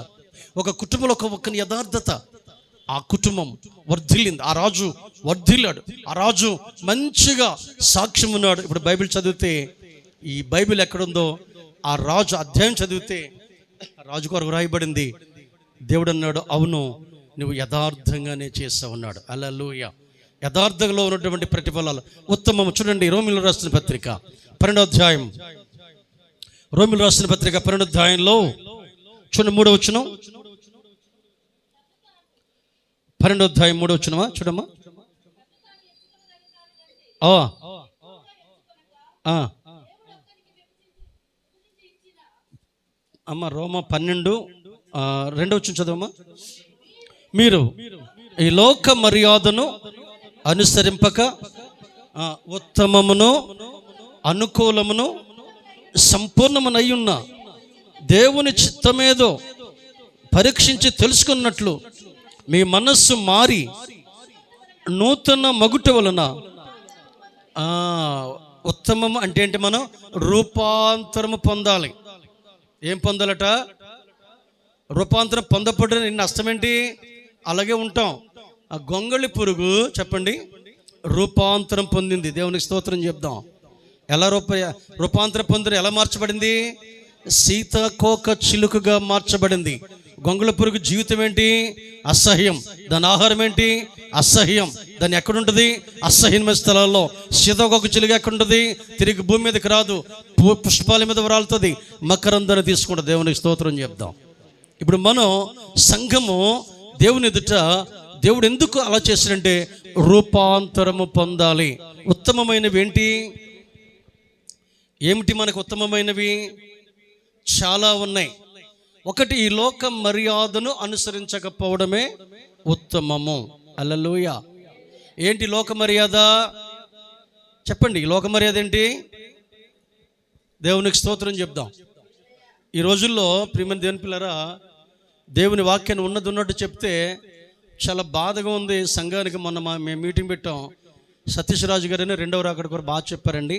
ఒక కుటుంబంలో ఒక్కని యథార్థత, ఆ కుటుంబం వర్ధిల్లింది. ఆ రాజు వర్ధిల్లాడు. ఆ రాజు మంచిగా సాక్ష్యం ఉన్నాడు. ఇప్పుడు బైబిల్ చదివితే, ఈ బైబిల్ ఎక్కడుందో ఆ రాజు అధ్యాయం చదివితే రాజు కొరకు రాయబడింది. దేవుడు అన్నాడు, అవును నువ్వు యథార్థంగానే చేస్తావు అన్నాడు. హల్లెలూయా. యథార్థంలో ఉన్నటువంటి ప్రతిఫలాలు ఉత్తమం. చూడండి, రోమిలు రాసిన పత్రిక 12వ అధ్యాయం, రోమిలు రాసిన పత్రిక 12వ అధ్యాయంలో చూడండి 3వ వచనం, 12వ అధ్యాయం 3వ వచనమా చూడమ్మా. అమ్మ రోమ 12:2 వచనం చదవమ్మా. మీరు ఈ లోక మర్యాదను అనుసరింపక ఉత్తమమును అనుకూలమును సంపూర్ణమునయ్యున్న దేవుని చిత్తమేదో పరీక్షించి తెలుసుకున్నట్లు మీ మనస్సు మారి నూతన మగుట వలన, ఉత్తమము అంటే ఏంటి? మనం రూపాంతరము పొందాలి. ఏం పొందాలట? రూపాంతరం పొందపడిన నిన్న అస్తమేంటి? అలాగే ఉంటాం. ఆ గొంగళి పురుగు చెప్పండి రూపాంతరం పొందింది. దేవునికి స్తోత్రం చెప్దాం. ఎలా రూపాంతరం పొందిన? ఎలా మార్చబడింది? సీతాకోక చిలుకగా మార్చబడింది. గొంగళి పురుగు జీవితం ఏంటి? అసహ్యం. దాని ఆహారం ఏంటి? అసహ్యం. దాన్ని ఎక్కడుంటుంది? అసహ్యమైన స్థలాల్లో. సీతాకోక చిలుక ఎక్కడుంటుంది? తిరిగి భూమి మీదకి రాదు, పుష్పాల మీద రాలుతుంది, మకరందాన్ని తీసుకుంటుంది. దేవునికి స్తోత్రం చెప్దాం. ఇప్పుడు మనం సంఘము దేవుని ఎదుట దేవుడు ఎందుకు అలా చేశాడంటే రూపాంతరము పొందాలి. ఉత్తమమైనవి ఏంటి? ఏమిటి మనకు ఉత్తమమైనవి? చాలా ఉన్నాయి. ఒకటి, ఈ లోక మర్యాదను అనుసరించకపోవడమే ఉత్తమము. హల్లెలూయా. ఏంటి లోక మర్యాద? చెప్పండి, లోక మర్యాద ఏంటి? దేవునికి స్తోత్రం చెప్దాం. ఈ రోజుల్లో ప్రియమైన దేవుని పిల్లరా, దేవుని వాక్యాన్ని ఉన్నట్టు చెప్తే చాలా బాధగా ఉంది సంఘానికి. మొన్న మేము మీటింగ్ పెట్టాం. సతీష్ రాజు గారిని 2వ రాకడ కూడా బాగా చెప్పారండి.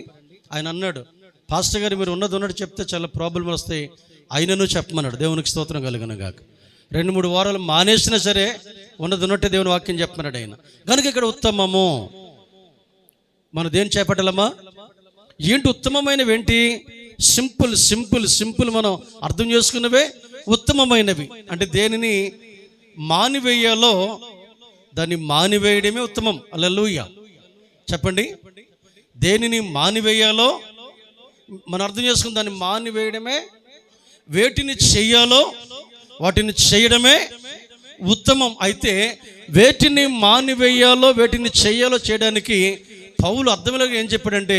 ఆయన అన్నాడు, పాస్టర్ గారు మీరు ఉన్నట్టు చెప్తే చాలా ప్రాబ్లం వస్తాయి, ఆయనను చెప్పమన్నాడు. దేవునికి స్తోత్రం కలుగును గాక. 2-3 వారాలు మానేసినా సరే ఉన్నట్టే దేవుని వాక్యం చెప్పమన్నాడు ఆయన. కనుక ఇక్కడ ఉత్తమము మనం దేని చేపట్టాలమ్మా? ఏంటి ఉత్తమమైనవి? ఏంటి? సింపుల్ సింపుల్ సింపుల్ మనం అర్థం చేసుకున్నవే ఉత్తమమైనవి. అంటే దేనిని మానివేయాలో దాన్ని మానివేయడమే ఉత్తమం. హల్లెలూయా. చెప్పండి, దేనిని మానివేయాలో మనం అర్థం చేసుకుని దాన్ని మానివేయడమే, వేటిని చెయ్యాలో వాటిని చేయడమే ఉత్తమం. అయితే వేటిని మానివేయాలో వేటిని చెయ్యాలో చేయడానికి పౌలు అర్థంలోకి ఏం చెప్పాడంటే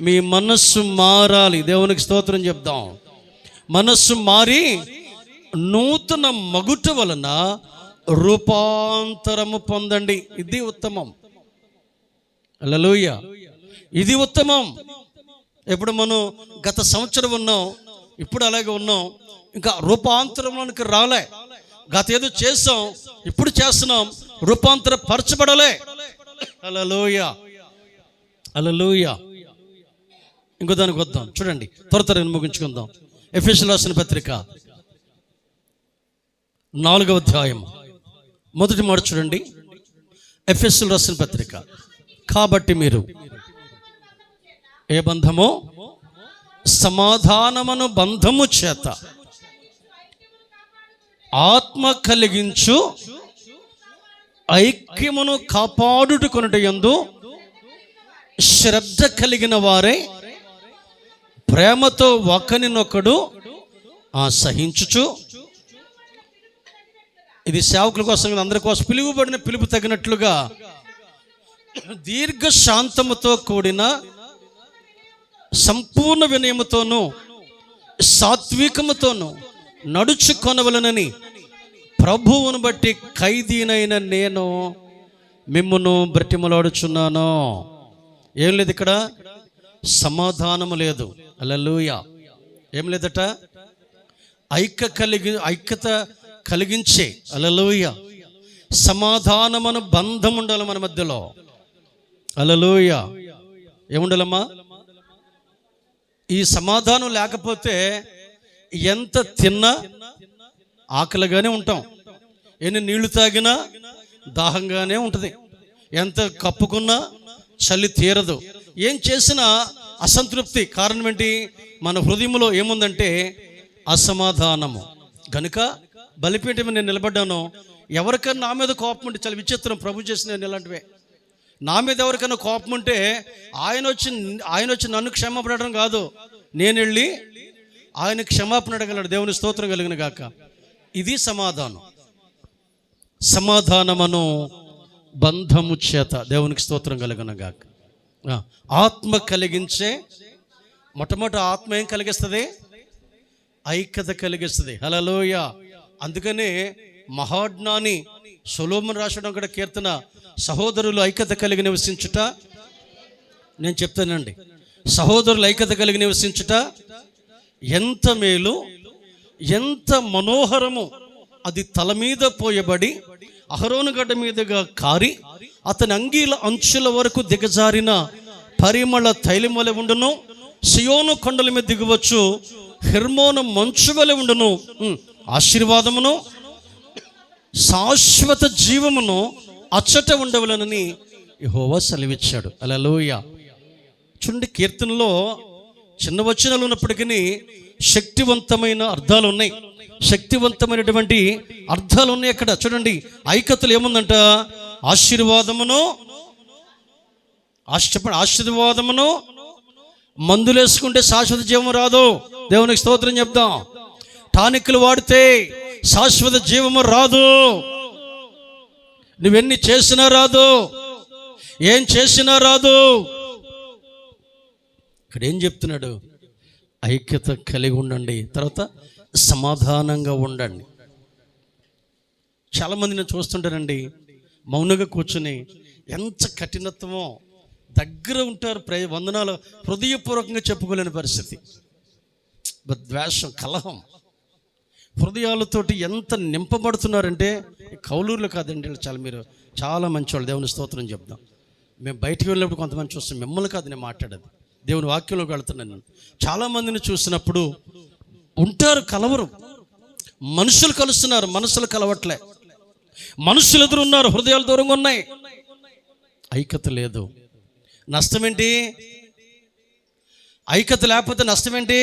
మీ మనస్సు మారాలి. దేవునికి స్తోత్రం చెప్దాం. మనస్సు మారి నూతన మగుట వలన రూపాంతరము పొందండి. ఇది ఉత్తమం. హల్లెలూయా. ఇది ఉత్తమం. ఎప్పుడు మనం గత సంవత్సరం ఉన్నాం, ఇప్పుడు అలాగే ఉన్నాం, ఇంకా రూపాంతరంలోనికి రాలే. గత ఏదో చేసాం, ఇప్పుడు చేస్తున్నాం, రూపాంతర పరచబడలే. హల్లెలూయా. హల్లెలూయా. ఇంకో దానికి వద్దాం. చూడండి, త్వరగా ముగించుకుందాం. ఎఫెసీయులకు రాసిన పత్రిక 4వ అధ్యాయం 1వ మాట చూడండి. ఎఫెసీయులకు రాసిన పత్రిక. కాబట్టి మీరు ఏ బంధము? సమాధానమును బంధము చేత ఆత్మ కలిగించు ఐక్యమును కాపాడుకొనుట యందు శ్రద్ధ కలిగిన వారే ప్రేమతో ఒకరినొకడు సహించుచు. ఇది సేవకుల కోసం, అందరి కోసం పిలువబడిన పిలుపు తగినట్లుగా దీర్ఘ శాంతముతో కూడిన సంపూర్ణ వినయముతోనూ సాత్వికముతోనూ నడుచుకొనవలనని ప్రభువును బట్టి ఖైదీనైన నేను మిమ్మును బ్రతిమలాడుచున్నాను. ఏం లేదు ఇక్కడ? సమాధానము లేదు. హల్లెలూయా. ఏం లేదట? ఐక్యత కలిగించే హల్లెలూయా సమాధానమును బంధం ఉండాలి మన మధ్యలో. హల్లెలూయా. ఏముండాలమ్మా? ఈ సమాధానం లేకపోతే ఎంత తిన్నా ఆకలిగానే ఉంటాం, ఎన్ని నీళ్లు తాగినా దాహంగానే ఉంటుంది, ఎంత కప్పుకున్నా చలి తీరదు, ఏం చేసినా అసంతృప్తి. కారణం ఏంటి? మన హృదయంలో ఏముందంటే అసమాధానము. కనుక బలిపీఠం మీద నేను నిలబడ్డాను. ఎవరికన్నా నా మీద కోపం ఉంటే, చాలా విచిత్రం, ప్రభు చేసిన నేను ఇలాంటివే. నా మీద ఎవరికైనా కోపం ఉంటే ఆయన వచ్చి నన్ను క్షమాపడడం కాదు, నేను వెళ్ళి ఆయన క్షమాపణ అడగలడు. దేవుని స్తోత్రం కలిగిన గాక. ఇది సమాధానం. సమాధానమను బంధము చేత, దేవునికి స్తోత్రం కలిగిన గాక. ఆత్మ కలిగించే, మొట్టమొదటి ఆత్మ ఏం కలిగిస్తుంది? ఐక్యత కలిగిస్తుంది. హల్లెలూయా. అందుకనే మహాజ్ఞాని సొలొమోను రాసడం కూడా కీర్తన, సహోదరులు ఐక్యత కలిగి నివసించుట. నేను చెప్తానండి, సహోదరులు ఐక్యత కలిగి నివసించుట ఎంత మేలు, ఎంత మనోహరము. అది తల మీద పోయబడి అహరోను గడ్డ మీదుగా కారి అతని అంగీల అంచుల వరకు దిగజారిన పరిమళ తైలం వలె ఉండును. సియోను కొండల మీద దిగవచ్చు, హెర్మోను మంచు వలె ఉండును. ఆశీర్వాదమును శాశ్వత జీవమును అచ్చట ఉండవలనని యెహోవా సెలవిచ్చాడు. హల్లెలూయా. చూడండి, కీర్తనలో చిన్న వచనాలు ఉన్నప్పటికీ శక్తివంతమైన అర్థాలు ఉన్నాయి, శక్తివంతమైనటువంటి అర్థాలు ఉన్నాయి అక్కడ. చూడండి, ఐక్యతలు ఏముందంట? ఆశీర్వాదమును, చెప్పండి, ఆశీర్వాదమును. మందులేసుకుంటే శాశ్వత జీవం రాదు. దేవునికి స్తోత్రం చెప్దాం. టానిక్లు వాడితే శాశ్వత జీవము రాదు. నువ్వెన్ని చేసినా రాదు, ఏం చేసినా రాదు. ఇక్కడ ఏం చెప్తున్నాడు? ఐక్యత కలిగి ఉండండి, తర్వాత సమాధానంగా ఉండండి. చాలామంది నేను చూస్తుంటానండి, మౌనంగా కూర్చుని ఎంత కఠినత్వమో, దగ్గర ఉంటారు, వందనాలు హృదయపూర్వకంగా చెప్పుకోలేని పరిస్థితి. ద్వేషం, కలహం, హృదయాలతోటి ఎంత నింపబడుతున్నారంటే, కౌలూరులో కాదండి, మీరు చాలా మంచివాళ్ళు, దేవుని స్తోత్రం చెప్దాం. మేము బయటికి వెళ్ళినప్పుడు కొంతమంది చూస్తాం, మిమ్మల్ని కాదు నేను మాట్లాడేది, దేవుని వాక్యంలోకి వెళ్తున్నాను. చాలామందిని చూసినప్పుడు ఉంటారు, కలవరు. మనుషులు కలుస్తున్నారు, మనసులు కలవట్లే. మనుషులు ఎదురున్నారు, హృదయాలు దూరంగా ఉన్నాయి. ఐక్యత లేదు. నష్టం ఏంటి? ఐక్యత లేకపోతే నష్టం ఏంటి?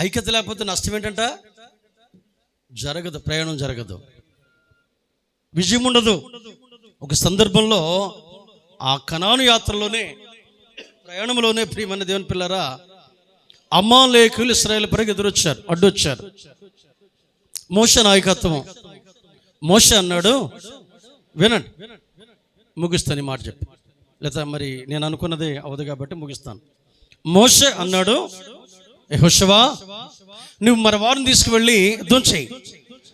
ఐక్యత లేకపోతే నష్టం ఏంటంట? జరగదు, ప్రయాణం జరగదు, విజయం ఉండదు. ఒక సందర్భంలో ఆ కనాను యాత్రలోనే, ప్రయాణంలోనే, ప్రియమైన దేవుని పిల్లరా, అమాలేకులు ఇశ్రాయేలు పరికి ఎదురొచ్చారు, అడ్డొచ్చారు. మోషే నాయకత్వం. మోషే అన్నాడు, వినండి, ముగిస్తాను ఈ మాట చెప్పి, లేదా మరి నేను అనుకున్నది అవదు కాబట్టి ముగిస్తాను. మోషే అన్నాడు, యెహోషువా, నువ్వు మరి వారిని తీసుకువెళ్ళి యుద్ధం చేయి,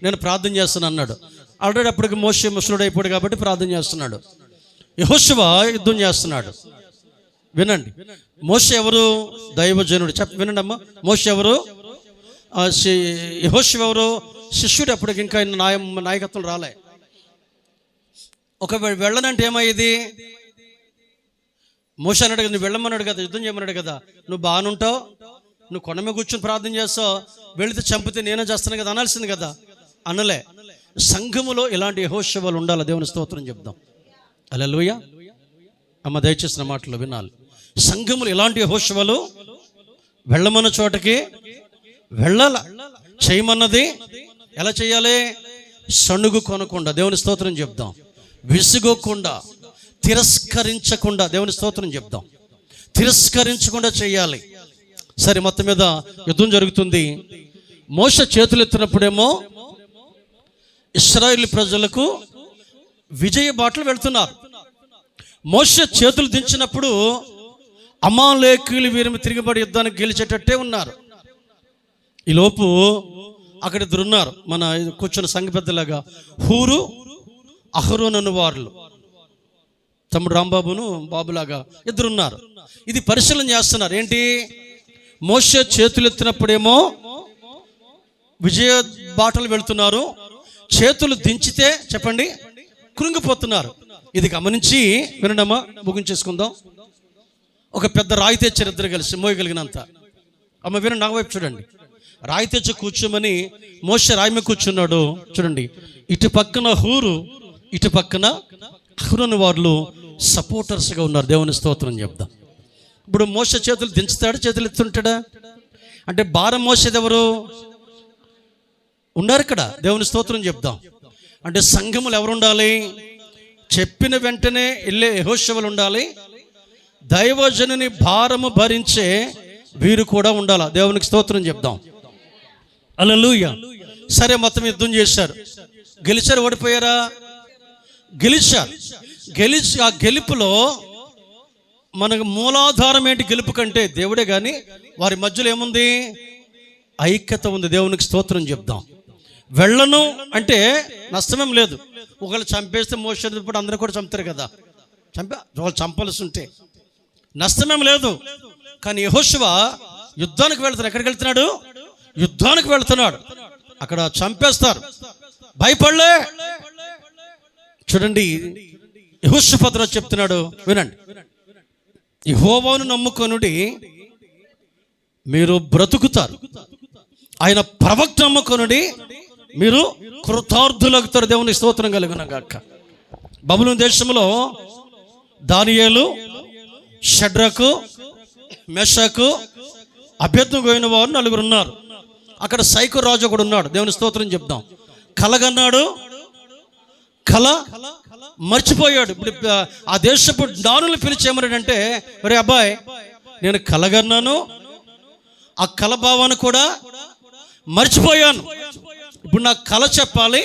నేను ప్రార్థన చేస్తాను అన్నాడు. ఆల్రెడీ అప్పటికి మోషే ముసలుడు అయిపోయాడు కాబట్టి ప్రార్థన చేస్తున్నాడు. యెహోషువా యుద్ధం చేస్తున్నాడు. వినండి, మోషే ఎవరు? దైవజనుడు. వినండి అమ్మా, మోషే ఎవరు? యెహోషువ ఎవరు? శిష్యుడు. అప్పటికి ఇంకా నాయకత్వం రాలే. ఒకవేళ వెళ్ళనంటే ఏమయ్యేది? మోషే అన్నాడు కదా, నువ్వు వెళ్ళమన్నాడు కదా, యుద్ధం చేయమన్నాడు కదా, నువ్వు బాగానుంటావు, నువ్వు కొండ మీద కూర్చొని ప్రార్థన చేస్తావు, వెళితే చంపితే నేనే చేస్తాను కదా అనాల్సింది కదా. అనలే. సంఘములో ఇలాంటి యెహోషువలు ఉండాలి. దేవుని స్తోత్రం చెప్దాం. హల్లెలూయా. అమ్మ దయచేసిన మాటలు వినాలి. సంఘములు ఇలాంటి యెహోషువలు వెళ్ళమన్న చోటకి వెళ్ళాల. చేయమన్నది ఎలా చేయాలి? సణుగు కొనకుండా, దేవుని స్తోత్రం చెప్దాం, విసుగోకుండా, తిరస్కరించకుండా, దేవుని స్తోత్రం చెప్దాం, తిరస్కరించకుండా చేయాలి. సరే, మొత్తం మీద యుద్ధం జరుగుతుంది. మోషే చేతులు ఎత్తినప్పుడేమో ఇశ్రాయేలు ప్రజలకు విజయ బాటలు వెళ్తున్నారు. మోషే చేతులు దించినప్పుడు అమాలేకీయులు వీరిని తిరిగిబడి యుద్ధానికి గెలిచేటట్టే ఉన్నారు. ఈలోపు అక్కడ ఇద్దరు ఉన్నారు, మన కూర్చున్న సంఘ పెద్దలాగా, హూరు, అహరోను అను వారు, తమ్ముడు రాంబాబును బాబులాగా ఇద్దరున్నారు. ఇది పరిశీలన చేస్తున్నారు. ఏంటి? మోషే చేతులు ఎత్తినప్పుడేమో విజయ బాటలు వెళ్తున్నారు, చేతులు దించితే చెప్పండి కృంగిపోతున్నారు. ఇది గమనించి వినడమా, ముగించేసుకుందాం. ఒక పెద్ద రాయి తెచ్చారు ఇద్దరు కలిసి, మోయగలిగినంత. అమ్మ వినండి, నా వైపు చూడండి. రాయి తెచ్చి కూర్చోమని మోషే రాయి మీద కూర్చున్నాడు. చూడండి, ఇటు పక్కన హూరు, ఇటు పక్కన అహరోను వాళ్ళు సపోర్టర్స్గా ఉన్నారు. దేవుని స్తోత్రం చెప్దాం. ఇప్పుడు మోషే చేతులు దించుతాడు, చేతులు ఎత్తుంటాడా? అంటే భారం మోసేది ఎవరు ఉన్నారు ఇక్కడ? దేవుని స్తోత్రం చెప్దాం. అంటే సంఘములు ఎవరు ఉండాలి? చెప్పిన వెంటనే వెళ్ళే యెహోషువలు ఉండాలి. దైవజనుని భారము భరించే వీరు కూడా ఉండాలి. దేవునికి స్తోత్రం చెప్దాం. హల్లెలూయా. సరే, మొత్తం యుద్ధం చేశారు. గెలిచారు, ఓడిపోయారా? గెలిచారు. ఆ గెలుపులో మనకు మూలాధారం ఏంటి? గెలుపు కంటే దేవుడే, కానీ వారి మధ్యలో ఏముంది? ఐక్యత ఉంది. దేవునికి స్తోత్రం చెప్దాం. వెళ్ళను అంటే నష్టమేం లేదు. ఒకళ్ళు చంపేస్తే మోషే ఇప్పుడు అందరూ కూడా చంపుతారు కదా, వాళ్ళు చంపాల్సి ఉంటే నష్టమేం లేదు. కానీ యెహోషువ యుద్ధానికి వెళ్తున్నాడు. ఎక్కడికి వెళ్తున్నాడు? యుద్ధానికి వెళ్తున్నాడు. అక్కడ చంపేస్తారు, భయపడలే. చూడండి, యెహోషాపాతు చెప్తున్నాడు, వినండి. యెహోవాను నమ్ముకొనుడి, మీరు బ్రతుకుతారు. ఆయన ప్రవక్త నమ్ముకొనుడి, మీరు కృతార్థులవుతారు. దేవుని స్తోత్రం కలుగును గాక. బబులోను దేశంలో దానియేలు, షడ్రకు, మెషకు, అబేద్నెగో అయిన వారు 4 ఉన్నారు. అక్కడ సైకో రాజు కూడా ఉన్నాడు. దేవుని స్తోత్రం చెప్దాం. కలగన్నాడు, కళ మర్చిపోయాడు. ఇప్పుడు ఆ దేశపు జ్ఞానులు పిలిచేమన్నాడంటే, ఒరే అబ్బాయి, నేను కలగన్నాను, ఆ కళ భావాన్ని కూడా మర్చిపోయాను. ఇప్పుడు నాకు కళ చెప్పాలి,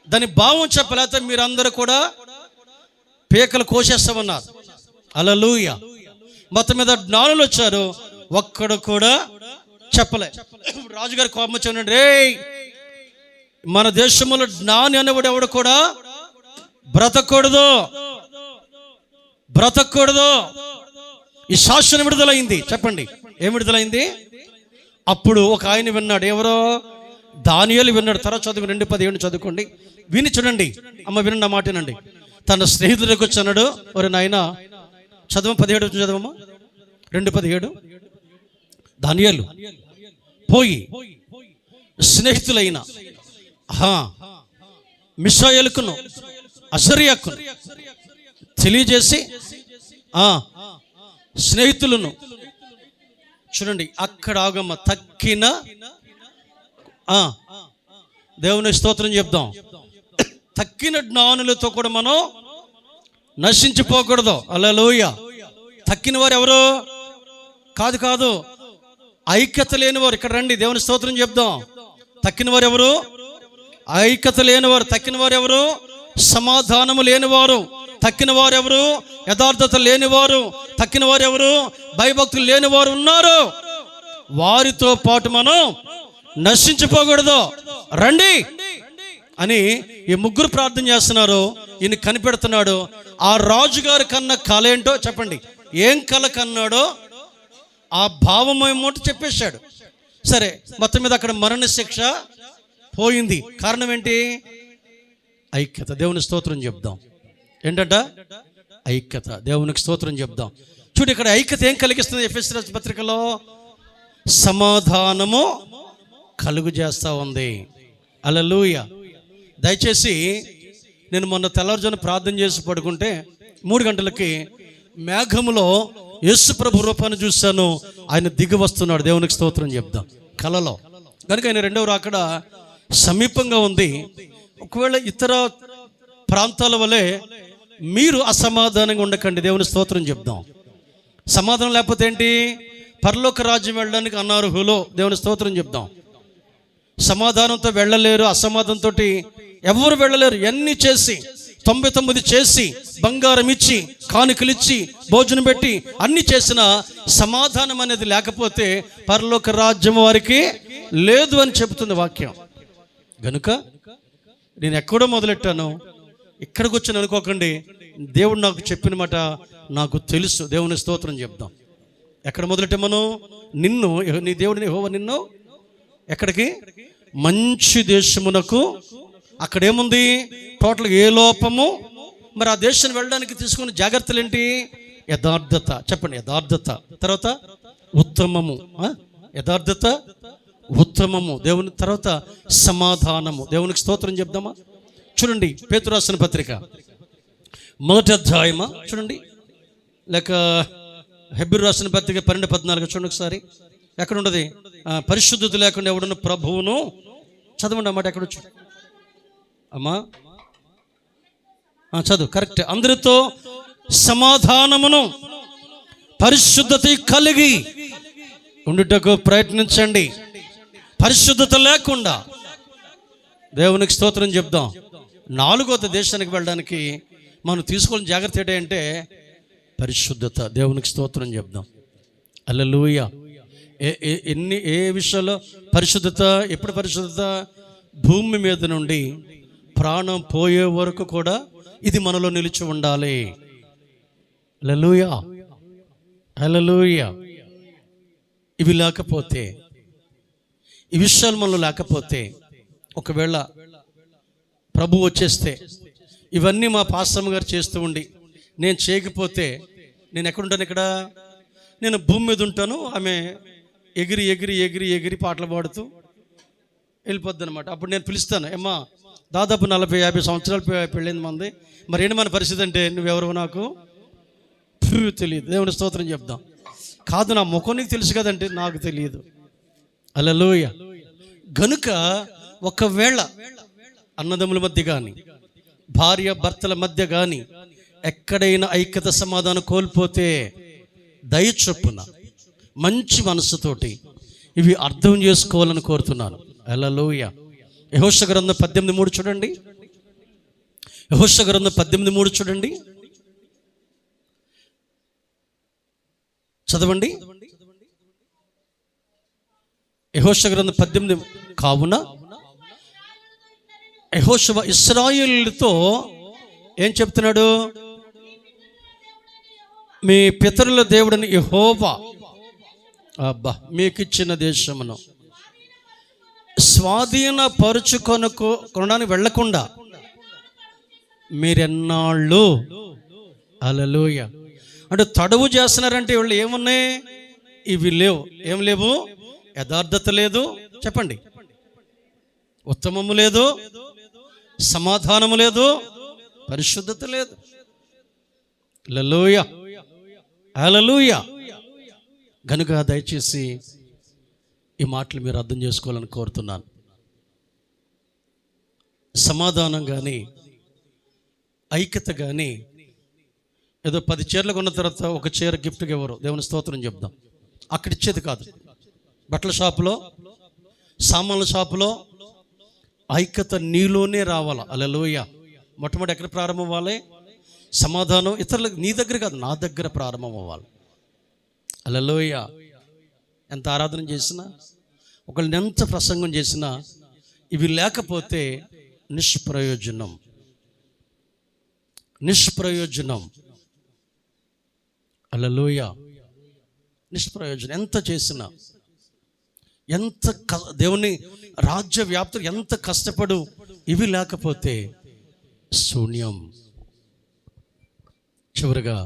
దాని భావం చెప్పాలి, అయితే మీరందరూ కూడా పేకలు కోసేస్తామన్నారు. హల్లెలూయా. మొత్తం మీద జ్ఞానులు వచ్చారు, ఒక్కడు కూడా చెప్పలే. రాజుగారి కోపం వచ్చాడు, రే, మన దేశంలో జ్ఞాని అనేవాడు ఎవడు కూడా బ్రతకూడదు. ఈ శాసనం విడుదలైంది. చెప్పండి, ఏం విడుదలైంది? అప్పుడు ఒక ఆయన విన్నాడు. ఎవరో? దానియేలు విన్నాడు. తర్వాత చదువు 2:17 చదువుకోండి. విని చూడండి. అమ్మ వినండి, ఆ మాట వినండి. తన స్నేహితుడికి వచ్చి అన్నాడు, ఒరే నాయన, చదువు 17 చదవమ్మా. 2:17. దానియేలు పోయి స్నేహితులైన మిషాయేలుకును అజర్యాకును తెలియజేసి స్నేహితులను, చూడండి అక్కడ ఆగమ్మ, తక్కిన దేవుని స్తోత్రం చెప్దాం. తక్కిన జ్ఞానులతో కూడా మనం నశించిపోకూడదు. హల్లెలూయా. తక్కిన వారు ఎవరు? కాదు, ఐక్యత లేనివారు. ఇక్కడ రండి, దేవుని స్తోత్రం చెప్దాం. తక్కిన వారు ఎవరు? ఐక్యత లేనివారు. తక్కిన వారు ఎవరు? సమాధానము లేనివారు. తక్కిన వారు ఎవరు? యథార్థత లేనివారు. తక్కిన వారు ఎవరు? భయభక్తులు లేనివారు ఉన్నారు. వారితో పాటు మనం నశించిపోకూడదు, రండి అని ఈ ముగ్గురు ప్రార్థన చేస్తున్నారు. ఈయన కనిపెడుతున్నాడు. ఆ రాజుగారి కన్న కళ ఏంటో చెప్పండి. ఏం కళ కన్నాడో ఆ భావం ఏమోటి చెప్పేశాడు. సరే, మొత్తం మీద అక్కడ మరణ శిక్ష పోయింది. కారణం ఏంటి? ఐక్యత. దేవుని స్తోత్రం చెప్దాం. ఏంటంట? ఐక్యత. దేవునికి స్తోత్రం చెప్దాం. చూడు, ఇక్కడ ఐక్యత ఏం కలిగిస్తుంది? ఎఫెసీ రాసిన పత్రికలో సమాధానము కలుగు చేస్తూ ఉంది. హల్లెలూయా. దయచేసి, నేను మొన్న తెల్లవారుజామున ప్రార్థన చేసి పడుకుంటే 3 గంటలకి మేఘములో యేసు ప్రభు రూపాన్ని చూశాను. ఆయన దిగి వస్తున్నాడు. దేవునికి స్తోత్రం చెప్దాం. కలలో కనుక ఆయన 2వ రాకడ సమీపంగా ఉంది. ఒకవేళ ఇతర ప్రాంతాల వలె మీరు అసమాధానంగా ఉండకండి. దేవుని స్తోత్రం చెప్దాం. సమాధానం లేకపోతే ఏంటి? పరలోక రాజ్యం వెళ్ళడానికి అనర్హులు. దేవుని స్తోత్రం చెప్దాం. సమాధానంతో వెళ్ళలేరు, అసమాధానంతో ఎవరు వెళ్ళలేరు. ఎన్ని చేసి 99 చేసి, బంగారం ఇచ్చి, కానుకలు ఇచ్చి, భోజనం పెట్టి అన్ని చేసిన సమాధానం అనేది లేకపోతే పరలోక రాజ్యం వారికి లేదు అని చెబుతుంది వాక్యం. గనుక నేను ఎక్కడో మొదలెట్టాను, ఇక్కడికి వచ్చాను అనుకోకండి. దేవుడు నాకు చెప్పిన మాట నాకు తెలుసు. దేవుని స్తోత్రం చెప్దాం. ఎక్కడ మొదలెట్టే మనం? నిన్ను, నీ దేవుడిని యెహోవా నిన్ను ఎక్కడికి? మంచి దేశమునకు. అక్కడేముంది? టోటల్ ఏ లోపము? మరి ఆ దేశాన్ని వెళ్ళడానికి తీసుకున్న జాగ్రత్తలు ఏంటి? యథార్థత. చెప్పండి, యథార్థత. తర్వాత ఉత్తమము. యథార్థత, ఉత్తమము, దేవుని తర్వాత సమాధానము. దేవునికి స్తోత్రం చెప్దామా? చూడండి, పేతురు రాసిన పత్రిక 1వ అధ్యాయమా చూడండి, లేక హెబ్రీ రాసిన పత్రిక 12:14 చూడండి ఒకసారి. ఎక్కడ ఉండదు? పరిశుద్ధత లేకుండా ఎవడున్న ప్రభువును, చదవండి అన్నమాట. ఎక్కడ వచ్చు అమ్మా? చదువు, కరెక్ట్. అందరితో సమాధానమును పరిశుద్ధత కలిగి ఉండుటకు ప్రయత్నించండి. పరిశుద్ధత లేకుండా, దేవునికి స్తోత్రం చెప్దాం, 4వ దేశానికి వెళ్ళడానికి మనం తీసుకోవాల్సిన జాగ్రత్త ఏంటంటే పరిశుద్ధత. దేవునికి స్తోత్రం చెప్దాం. హల్లెలూయా. ఏ విషయంలో పరిశుద్ధత? ఎప్పుడు పరిశుద్ధత? భూమి మీద నుండి ప్రాణం పోయే వరకు కూడా ఇది మనలో నిలిచి ఉండాలి. హల్లెలూయా, హల్లెలూయా. ఇవి లేకపోతే, ఈ విషయాలు మనలో లేకపోతే, ఒకవేళ ప్రభు వచ్చేస్తే, ఇవన్నీ మా పాస్టమ్మ గారు చేస్తూ ఉండి నేను చేయకపోతే నేను ఎక్కడుంటాను? ఇక్కడ నేను భూమి మీద ఉంటాను. ఆమె ఎగిరి ఎగిరి ఎగిరి ఎగిరి పాటలు పాడుతూ వెళ్ళిపోద్ది అనమాట. అప్పుడు నేను పిలుస్తాను, ఏమ్మా దాదాపు 40-50 సంవత్సరాలు పెళ్ళింది మంది, మరి ఏంటి మన పరిస్థితి అంటే, నువ్వెవరు నాకు తెలియదు. దేవుని స్తోత్రం చెప్దాం. కాదు, నా ముఖం నీకు తెలుసు కదంటే, నాకు తెలియదు. హల్లెలూయా. గనుక ఒకవేళ అన్నదమ్ముల మధ్య కానీ, భార్య భర్తల మధ్య కానీ ఎక్కడైనా ఐక్యత సమాధానం కోల్పోతే దయచొప్పున మంచి మనసుతోటి ఇవి అర్థం చేసుకోవాలని కోరుతున్నాను. హల్లెలూయా. యెహోషువ గ్రంథం 18:3 చూడండి. యెహోషువ గ్రంథం 18:3 చూడండి, చదవండి. యెహోషువ గ్రంథం 18. కావున యెహోషువ ఇశ్రాయేలుతో ఏం చెప్తున్నాడు? మీ పితరుల దేవుడని యెహోవా మీకు ఇచ్చిన దేశమును స్వాధీనపరుచుకొనడానికి వెళ్లకుండా మీరెన్నాళ్ళు, హల్లెలూయా, అంటే తడువు చేస్తున్నారంటే వీళ్ళు ఏమున్నాయి? ఇవి లేవు. ఏం లేవు? యథార్థత లేదు, చెప్పండి, ఉత్తమము లేదు, సమాధానము లేదు, పరిశుద్ధత లేదు. హల్లెలూయా, హల్లెలూయా. గనుక దయచేసి ఈ మాటలు మీరు అర్థం చేసుకోవాలని కోరుతున్నాను. సమాధానం కానీ, ఐక్యత కానీ, ఏదో 10 చీరలు కొన్న తర్వాత ఒక చీర గిఫ్ట్గా ఎవరు? దేవుని స్తోత్రం చెప్దాం. అక్కడ ఇచ్చేది కాదు. బట్టల షాపులో, సామాన్ల షాపులో ఐక్యత నీలోనే రావాలి. హల్లెలూయా. మొట్టమొదటి ఎక్కడ ప్రారంభం అవ్వాలి? సమాధానం ఇతరులకు, నీ దగ్గర కాదు, నా దగ్గర ప్రారంభం అవ్వాలి. హల్లెలూయా. ఎంత ఆరాధన చేసినా, ఒకళ్ళని ఎంత ప్రసంగం చేసినా ఇవి లేకపోతే నిష్ప్రయోజనం, నిష్ప్రయోజనం. హల్లెలూయా. నిష్ప్రయోజనం. ఎంత చేసినా, ఎంత దేవుని రాజ్య వ్యాప్తి ఎంత కష్టపడు, ఇవి లేకపోతే శూన్యం. చివరిగా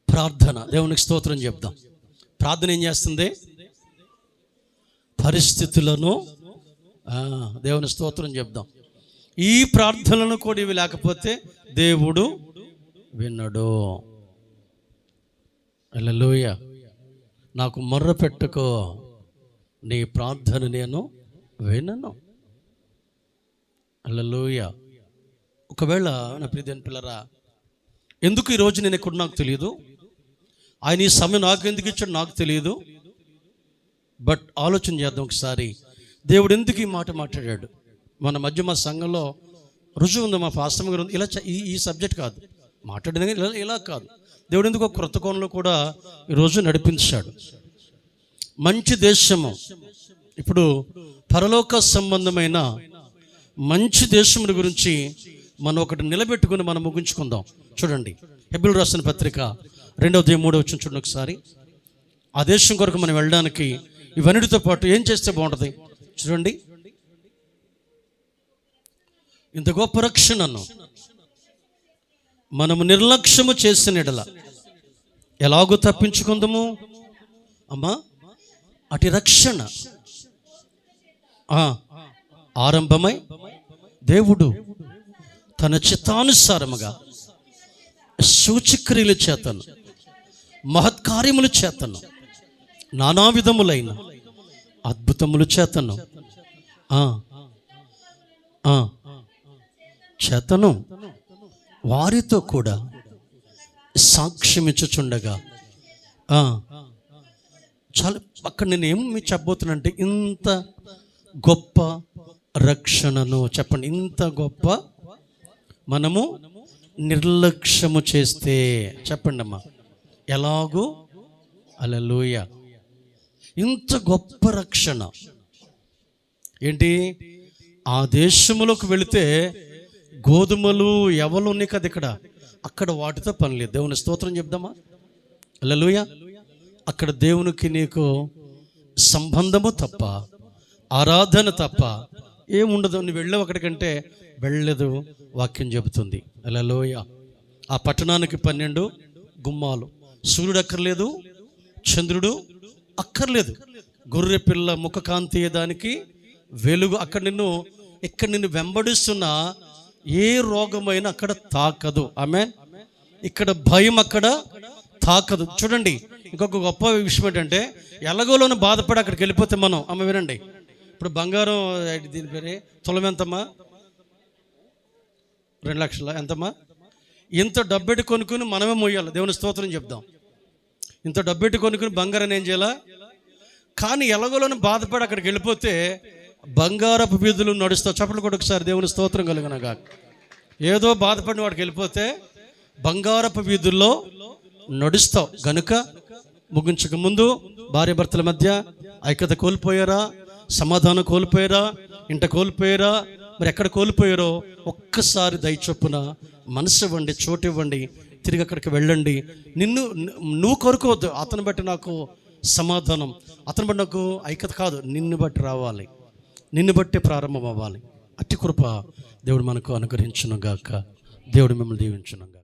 ప్రార్థన. దేవునికి స్తోత్రం చెప్దాం. ప్రార్థన ఏం చేస్తుంది? పరిస్థితులను, దేవుని స్తోత్రం చెప్దాం. ఈ ప్రార్థనలను కూడా ఇవి లేకపోతే దేవుడు వినడు. హల్లెలూయా. నాకు మొర్ర పెట్టుకో, నీ ప్రార్థన నేను వినను. హల్లెలూయా. ఒకవేళ నా ప్రియమైన పిల్లరా, ఎందుకు ఈరోజు నేను ఎక్కడ నాకు తెలియదు, ఆయన ఈ సమయం నాకు ఎందుకు ఇచ్చాడు నాకు తెలియదు. బట్ ఆలోచన చేద్దాం ఒకసారి, దేవుడు ఎందుకు ఈ మాట మాట్లాడాడు మన మధ్య? మా సంఘంలో రుజువు ఉంది, మా పాస్టమ్ గారు ఉంది. ఇలా ఈ సబ్జెక్ట్ కాదు మాట్లాడిన, ఇలా కాదు. దేవుడు ఎందుకు ఒక క్రొత్త కోణంలో కూడా ఈరోజు నడిపించాడు. మంచి దేశము, ఇప్పుడు పరలోక సంబంధమైన మంచి దేశముల గురించి మనం ఒకటి నిలబెట్టుకుని మనం ముగించుకుందాం. చూడండి, హెబ్రీయులకు రాసిన పత్రిక 2వ అధ్యాయం 3వ వచనం చూడండి ఒకసారి. ఆ దేశం కొరకు మనం వెళ్ళడానికి ఇవన్నిటితో పాటు ఏం చేస్తే బాగుంటుంది చూడండి. ఇంత గొప్ప రక్షణను మనము నిర్లక్ష్యము చేసిన ఎడల ఎలాగో తప్పించుకుందాము అమ్మా? అటు రక్షణ ఆరంభమై దేవుడు తన చిత్తానుసారముగా సూచక్రియల చేతను మహత్కార్యముల చేతను నానా విధములైన అద్భుతములు చేతను చేతను వారితో కూడా సాక్ష్యమిచ్చుచుండగా చాలా అక్కడ నేను ఏమి చెప్పబోతున్నానంటే, ఇంత గొప్ప రక్షణను చెప్పండి, ఇంత గొప్ప మనము నిర్లక్ష్యము చేస్తే చెప్పండి అమ్మా ఎలాగూ హల్లెలూయా. ఇంత గొప్ప రక్షణ ఏంటి? ఆ దేశములోకి వెళితే గోధుమలు ఎవరు ఉన్నాయి కదా ఇక్కడ, అక్కడ వాటితో పని లేదు. దేవుని స్తోత్రం చెప్దామా? హల్లెలూయా. అక్కడ దేవునికి నీకు సంబంధము తప్ప, ఆరాధన తప్ప ఏముండదు. నువ్వు వెళ్ళావు అక్కడికంటే వెళ్ళలేదు, వాక్యం చెబుతుంది. హల్లెలూయా. ఆ పట్టణానికి 12 గుమ్మాలు, సూర్యుడు అక్కర్లేదు, చంద్రుడు అక్కర్లేదు, గొర్రె పిల్ల ముఖ కాంతి దానికి వెలుగు. అక్కడ నిన్ను వెంబడిస్తున్న ఏ రోగమైనా అక్కడ తాకదు. ఆమేన్. ఇక్కడ భయం అక్కడ తాకదు. చూడండి, ఇంకొక గొప్ప విషయం ఏంటంటే, ఎలాగోలోనూ బాధపడి అక్కడికి వెళ్ళిపోతే మనం వినండి, ఇప్పుడు బంగారం దీని పేరే తులం ఎంతమ్మా? 2 లక్షల ఎంతమ్మా? ఇంత డబ్బెట్టి కొనుక్కుని మనమే మోయాలి. దేవుని స్తోత్రం చెప్దాం. ఇంత డబ్బెట్టి కొనుక్కుని బంగారాన్ని ఏం చేయాలా? కానీ ఎలాగోలోనూ బాధపడి అక్కడికి వెళ్ళిపోతే బంగారపు వీధులు నడుస్తావు. చప్పట్లు కూడా ఒకసారి దేవుని స్తోత్రం కలుగునగా. ఏదో బాధపడిన వాడికి వెళ్ళిపోతే బంగారపు వీధుల్లో నడుస్తావు. గనుక ముగించక ముందు భార్య భర్తల మధ్య ఐక్యత కోల్పోయారా? సమాధానం కోల్పోయారా? ఇంట కోల్పోయారా? మరి ఎక్కడ కోల్పోయారో ఒక్కసారి దయచొప్పున మనసు ఇవ్వండి, చోటు ఇవ్వండి, తిరిగి అక్కడికి వెళ్ళండి. నువ్వు కోరుకోవద్దు, అతను బట్టి నాకు సమాధానం, అతను బట్టి నాకు ఐక్యత కాదు, నిన్ను బట్టి రావాలి, నిన్ను బట్టి ప్రారంభం అవ్వాలి. అట్టి కృప దేవుడు మనకు అనుగ్రహించును గాక. దేవుడు మిమ్మల్ని దీవించును గాక.